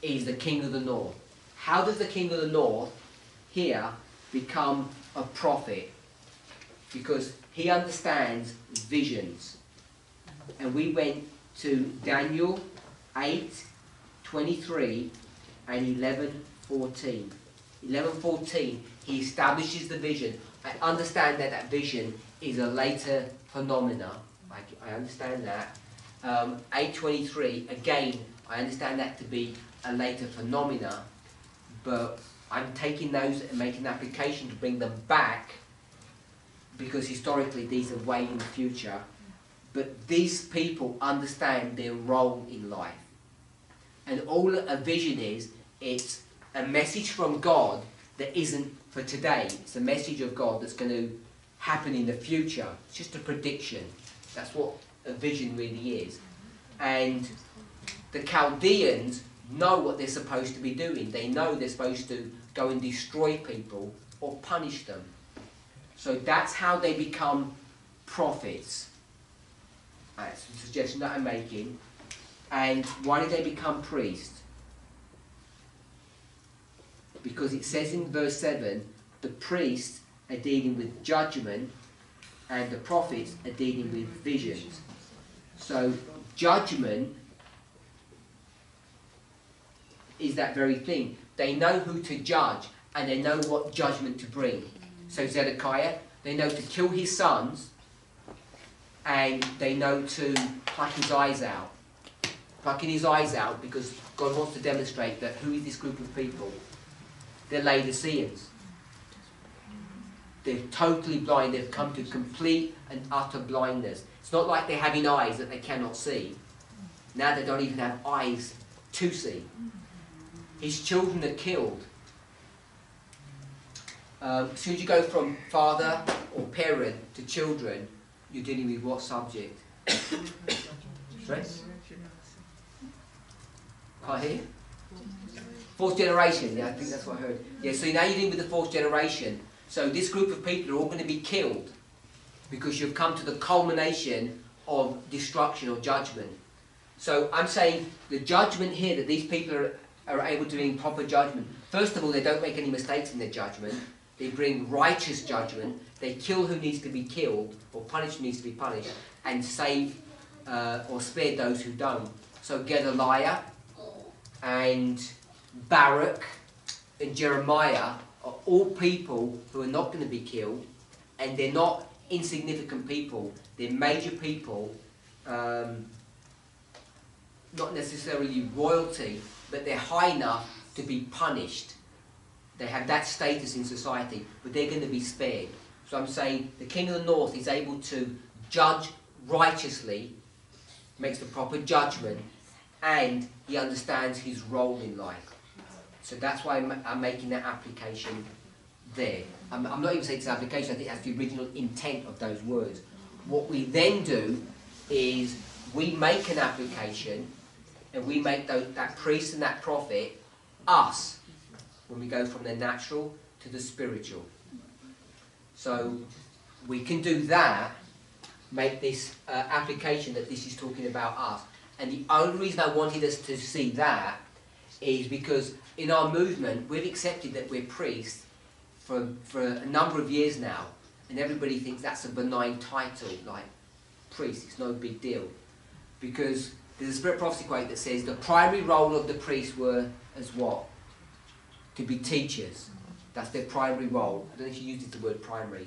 is the king of the north. How does the king of the north here become a prophet? Because he understands visions. And we went to Daniel 8:23 and 11:14. 11:14, he establishes the vision. I understand that that vision is a later phenomena. I understand that. 8:23, again, I understand that to be a later phenomena, but I'm taking those and making an application to bring them back, because historically these are way in the future. But these people understand their role in life. And all a vision is, it's a message from God that isn't for today. It's a message of God that's going to happen in the future. It's just a prediction. That's what a vision really is. And the Chaldeans know what they're supposed to be doing. They know they're supposed to go and destroy people or punish them. So that's how they become prophets. That's a suggestion that I'm making. And why did they become priests? Because it says in verse 7, the priests are dealing with judgment and the prophets are dealing with visions. So judgment is that very thing. They know who to judge and they know what judgment to bring. So Zedekiah, they know to kill his sons and they know to pluck his eyes out. Plucking his eyes out because God wants to demonstrate that who is this group of people? They're Laodiceans. They're totally blind. They've come to complete and utter blindness. It's not like they're having eyes that they cannot see. Now they don't even have eyes to see. His children are killed. As soon as you go from father or parent to children, you're dealing with what subject? Stress? Can't hear? Fourth generation, yeah, I think that's what I heard. Yeah, so now you're dealing with the fourth generation. So this group of people are all going to be killed because you've come to the culmination of destruction or judgment. So I'm saying the judgment here that these people are able to bring proper judgment. First of all, they don't make any mistakes in their judgment. They bring righteous judgment. They kill who needs to be killed or punish who needs to be punished and save or spare those who don't. So Gedaliah, and Barak and Jeremiah are all people who are not going to be killed, and they're not insignificant people. They're major people, not necessarily royalty, but they're high enough to be punished. They have that status in society, but they're going to be spared. So I'm saying the king of the north is able to judge righteously, makes the proper judgment, and he understands his role in life. So that's why I'm making that application there. I'm not even saying it's an application, I think that's the original intent of those words. What we then do is we make an application, and we make that priest and that prophet us, when we go from the natural to the spiritual. So we can do that, make this application that this is talking about us. And the only reason I wanted us to see that is because in our movement we've accepted that we're priests for a number of years now, and everybody thinks that's a benign title, like priest, it's no big deal. Because there's a Spirit Prophecy quote that says the primary role of the priests were as what? To be teachers. That's their primary role. I don't know if you used the word primary.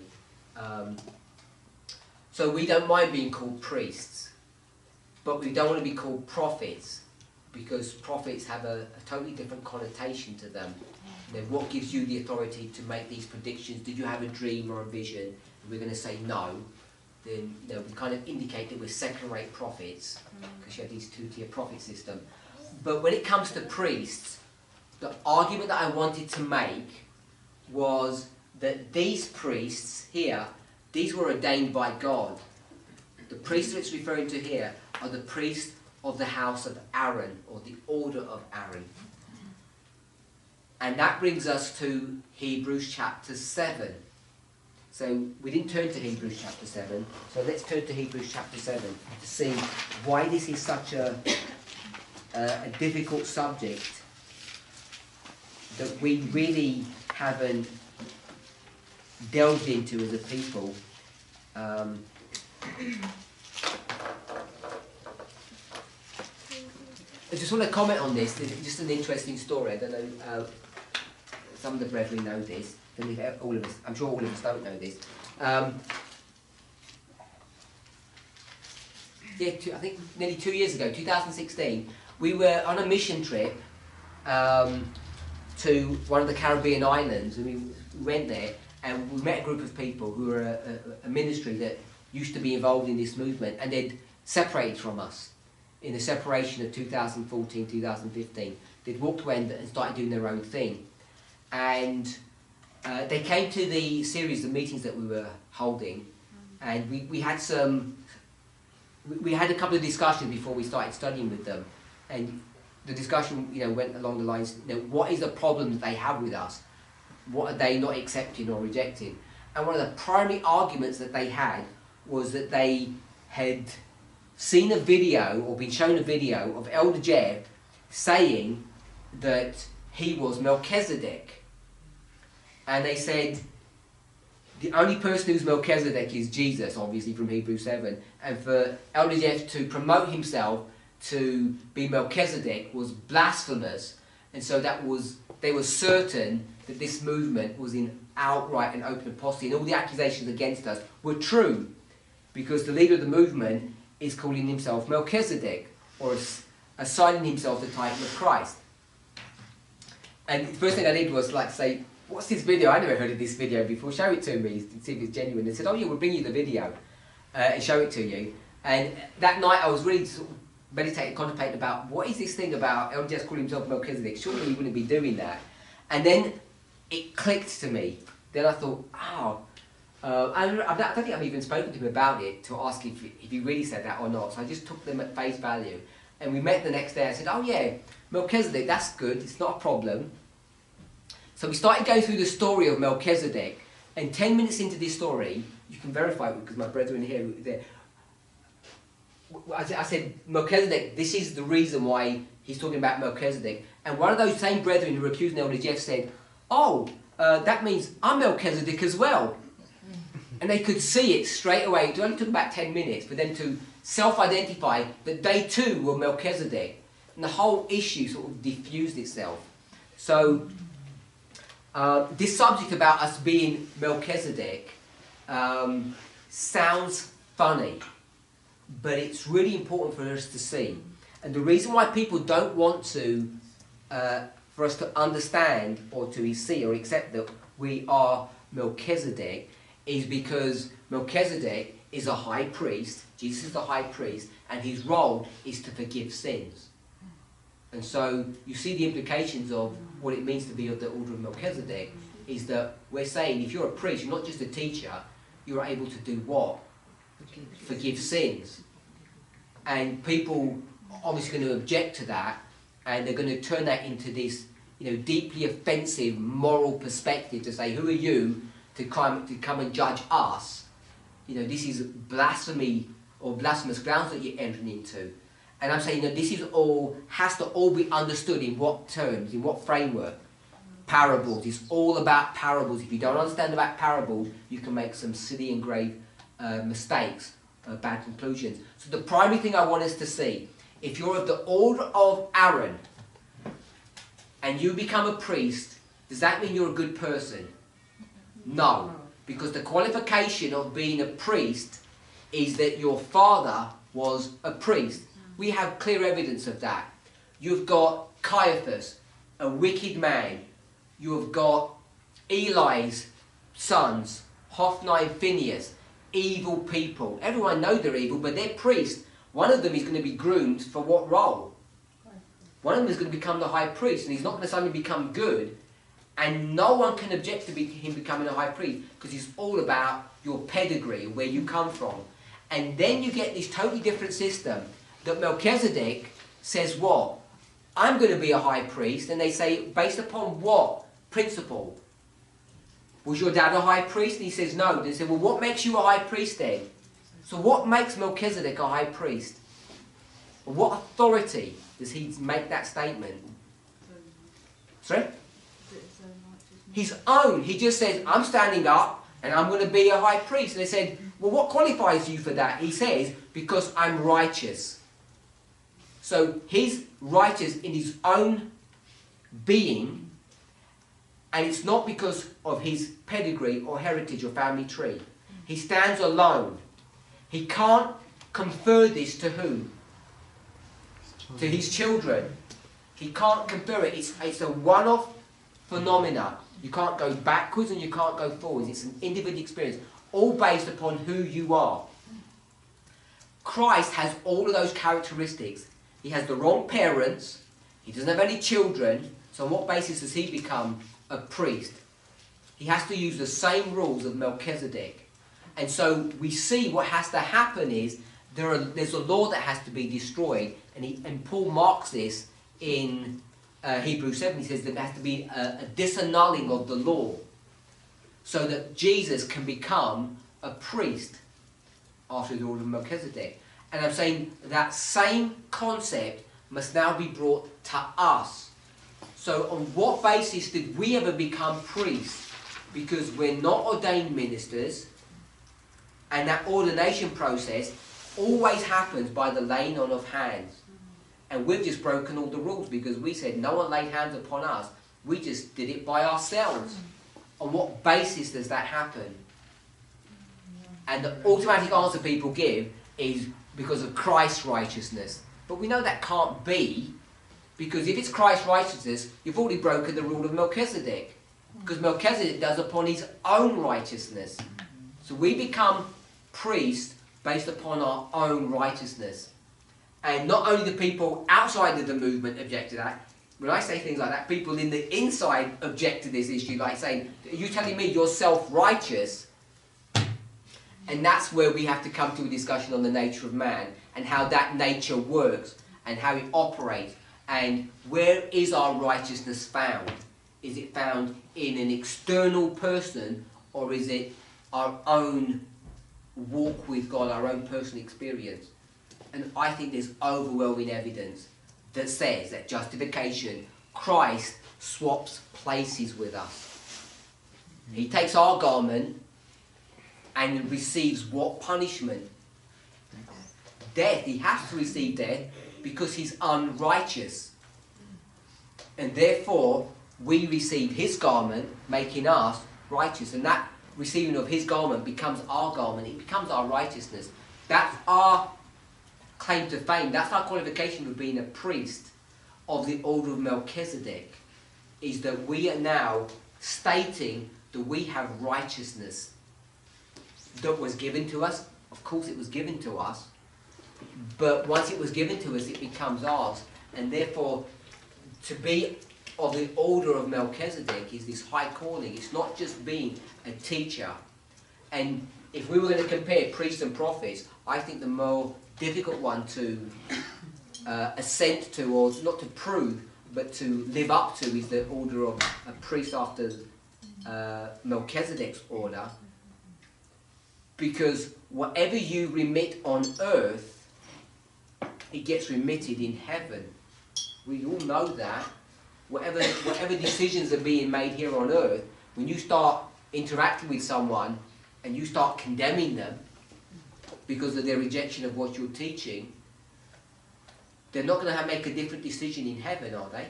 So we don't mind being called priests, but we don't want to be called prophets, because prophets have a totally different connotation to them. You know, what gives you the authority to make these predictions? Did you have a dream or a vision? And we're going to say no. Then we kind of indicate that we're second-rate prophets, because you have this two-tier prophet system. But when it comes to priests, the argument that I wanted to make was that these priests here, these were ordained by God. The priests that it's referring to here are the priests of the house of Aaron, or the order of Aaron. And that brings us to Hebrews chapter 7. So we didn't turn to Hebrews chapter 7, so let's turn to Hebrews chapter 7 to see why this is such a difficult subject that we really haven't delved into as a people. I just want to comment on this. It's just an interesting story. I don't know, some of the brethren know this. All of us, I'm sure all of us don't know this. I think nearly 2 years ago, 2016, we were on a mission trip to one of the Caribbean islands, and we went there and we met a group of people who were a ministry that used to be involved in this movement, and they'd separated from us in the separation of 2014, 2015. They'd walked away and started doing their own thing. And they came to the series of meetings that we were holding, and we had a couple of discussions before we started studying with them. And the discussion, went along the lines, what is the problem that they have with us? What are they not accepting or rejecting? And one of the primary arguments that they had was that they had seen a video, or been shown a video, of Elder Jeb saying that he was Melchizedek. And they said, the only person who's Melchizedek is Jesus, obviously from Hebrews 7. And for Elder Jeb to promote himself to be Melchizedek was blasphemous. And so they were certain that this movement was in outright and open apostasy. And all the accusations against us were true, because the leader of the movement is calling himself Melchizedek, or assigning himself the title of Christ. And the first thing I did was say, what's this video? I never heard of this video before. Show it to me to see if it's genuine. They said, oh yeah, we'll bring you the video and show it to you. And that night I was really sort of meditating, contemplating about what is this thing about Elder Jeb calling himself Melchizedek? Surely he wouldn't be doing that. And then it clicked to me. Then I thought, I don't think I've even spoken to him about it to ask if he really said that or not. So I just took them at face value. And we met the next day. I said, oh yeah, Melchizedek, that's good. It's not a problem. So we started going through the story of Melchizedek. And 10 minutes into this story, you can verify it because my brethren here, I said, Melchizedek, this is the reason why he's talking about Melchizedek. And one of those same brethren who were accusing Elder Jeb said, that means I'm Melchizedek as well. And they could see it straight away. It only took about 10 minutes for them to self-identify that they too were Melchizedek. and the whole issue sort of diffused itself. So this subject about us being Melchizedek sounds funny, but it's really important for us to see. And the reason why people don't want to, for us to understand or to see or accept that we are Melchizedek, is because Melchizedek is a high priest. Jesus is the high priest, and his role is to forgive sins. And so you see the implications of what it means to be of the order of Melchizedek, is that we're saying if you're a priest, you're not just a teacher, you're able to do what? Forgive sins. And people are obviously going to object to that, and they're going to turn that into this, deeply offensive moral perspective to say, who are you to come and judge us? This is blasphemy or blasphemous grounds that you're entering into. And I'm saying that this has to all be understood in what terms, in what framework. Parables. It's all about parables. If you don't understand about parables, you can make some silly and grave mistakes, bad conclusions. So the primary thing I want us to see, if you're of the order of Aaron and you become a priest, does that mean you're a good person? No. Because the qualification of being a priest is that your father was a priest. We have clear evidence of that. You've got Caiaphas, a wicked man. You have got Eli's sons, Hophni and Phinehas, evil people. Everyone knows they're evil, but they're priests. One of them is going to be groomed for what role? One of them is going to become the high priest, and he's not going to suddenly become good. And no one can object to him becoming a high priest, because it's all about your pedigree, where you come from. And then you get this totally different system that Melchizedek says what? I'm going to be a high priest. And they say, based upon what principle? Was your dad a high priest? And he says no. They say, well, what makes you a high priest then? So what makes Melchizedek a high priest? What authority does he make that statement? Sorry? His own. He just says, I'm standing up and I'm going to be a high priest. And they said, well, what qualifies you for that? He says, because I'm righteous. So he's righteous in his own being, and it's not because of his pedigree or heritage or family tree. He stands alone. He can't confer this to whom? To his children. He can't confer it. It's a one-off phenomena. You can't go backwards and you can't go forwards. It's an individual experience, all based upon who you are. Christ has all of those characteristics. He has the wrong parents. He doesn't have any children. So on what basis does he become a priest? He has to use the same rules of Melchizedek. And so we see what has to happen is there's a law that has to be destroyed. And Paul marks this in Hebrews 7. He says there has to be a disannulling of the law so that Jesus can become a priest after the order of Melchizedek. And I'm saying that same concept must now be brought to us. So on what basis did we ever become priests? Because we're not ordained ministers, and that ordination process always happens by the laying on of hands. And we've just broken all the rules because we said no one laid hands upon us. We just did it by ourselves. On what basis does that happen? And the automatic answer people give is because of Christ's righteousness. But we know that can't be, because if it's Christ's righteousness, you've already broken the rule of Melchizedek. Because Melchizedek does upon his own righteousness. So we become priests based upon our own righteousness. And not only the people outside of the movement object to that. When I say things like that, people in the inside object to this issue, like saying, are you telling me you're self-righteous? And that's where we have to come to a discussion on the nature of man and how that nature works and how it operates and where is our righteousness found? Is it found in an external person, or is it our own walk with God, our own personal experience? And I think there's overwhelming evidence that says that justification, Christ swaps places with us. He takes our garment and receives what punishment? Death. He has to receive death because he's unrighteous. And therefore, we receive his garment, making us righteous. And that receiving of his garment becomes our garment. It becomes our righteousness. That's our claim to fame. That's our qualification for being a priest of the order of Melchizedek, is that we are now stating that we have righteousness that was given to us. Of course it was given to us, but once it was given to us, it becomes ours. And therefore, to be of the order of Melchizedek is this high calling. It's not just being a teacher. And if we were going to compare priests and prophets, I think the more difficult one to assent to, or not to prove, but to live up to, is the order of a priest after Melchizedek's order. Because whatever you remit on earth, it gets remitted in heaven. We all know that. Whatever decisions are being made here on earth, when you start interacting with someone and you start condemning them because of their rejection of what you're teaching, they're not going to make a different decision in heaven, are they?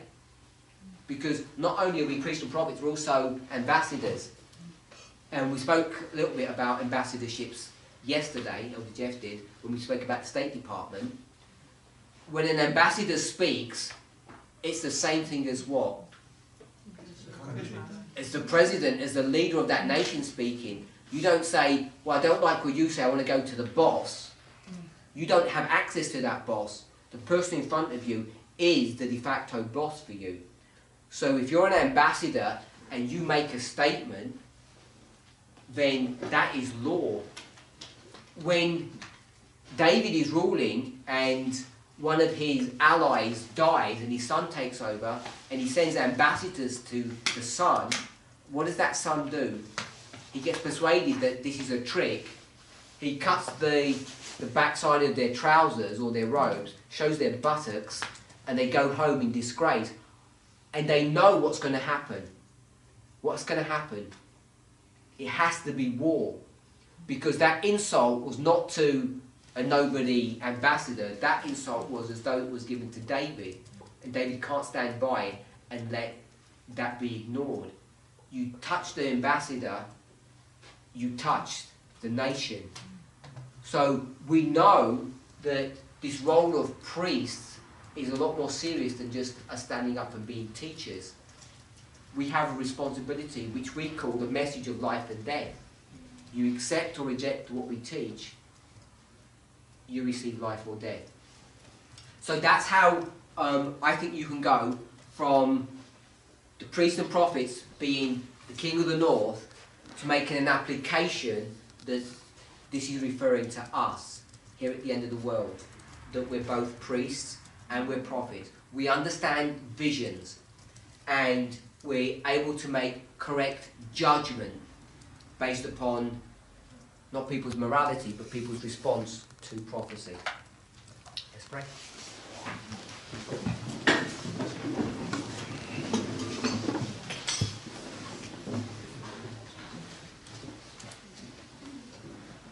Because not only are we priests and prophets, we're also ambassadors. And we spoke a little bit about ambassadorships yesterday, Elder Jeff did, when we spoke about the State Department. When an ambassador speaks, it's the same thing as what? It's the president, as the leader of that nation speaking. You don't say, well, I don't like what you say, I want to go to the boss. You don't have access to that boss. The person in front of you is the de facto boss for you. So if you're an ambassador and you make a statement, then that is law. When David is ruling and one of his allies dies and his son takes over and he sends ambassadors to the son, what does that son do? He gets persuaded that this is a trick. He cuts the backside of their trousers or their robes, shows their buttocks, and they go home in disgrace. And they know what's going to happen. What's going to happen? It has to be war. Because that insult was not to a nobody ambassador. That insult was as though it was given to David. And David can't stand by and let that be ignored. You touch the ambassador, you touched the nation. So we know that this role of priests is a lot more serious than just us standing up and being teachers. We have a responsibility which we call the message of life and death. You accept or reject what we teach, you receive life or death. So that's how I think you can go from the priests and prophets being the king of the north to making an application that this is referring to us here at the end of the world, that we're both priests and we're prophets. We understand visions and we're able to make correct judgment based upon not people's morality but people's response to prophecy. Let's pray.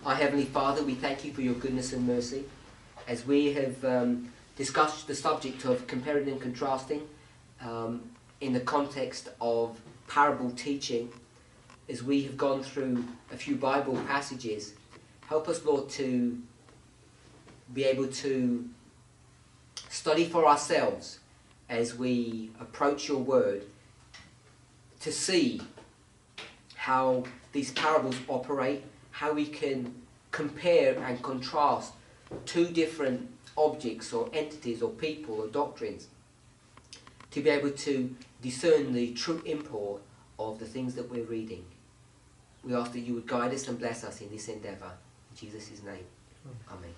Our Heavenly Father, we thank you for your goodness and mercy. As we have discussed the subject of comparing and contrasting in the context of parable teaching, as we have gone through a few Bible passages, help us, Lord, to be able to study for ourselves as we approach your word, to see how these parables operate, how we can compare and contrast two different objects or entities or people or doctrines, to be able to discern the true import of the things that we're reading. We ask that you would guide us and bless us in this endeavour. In Jesus' name, amen.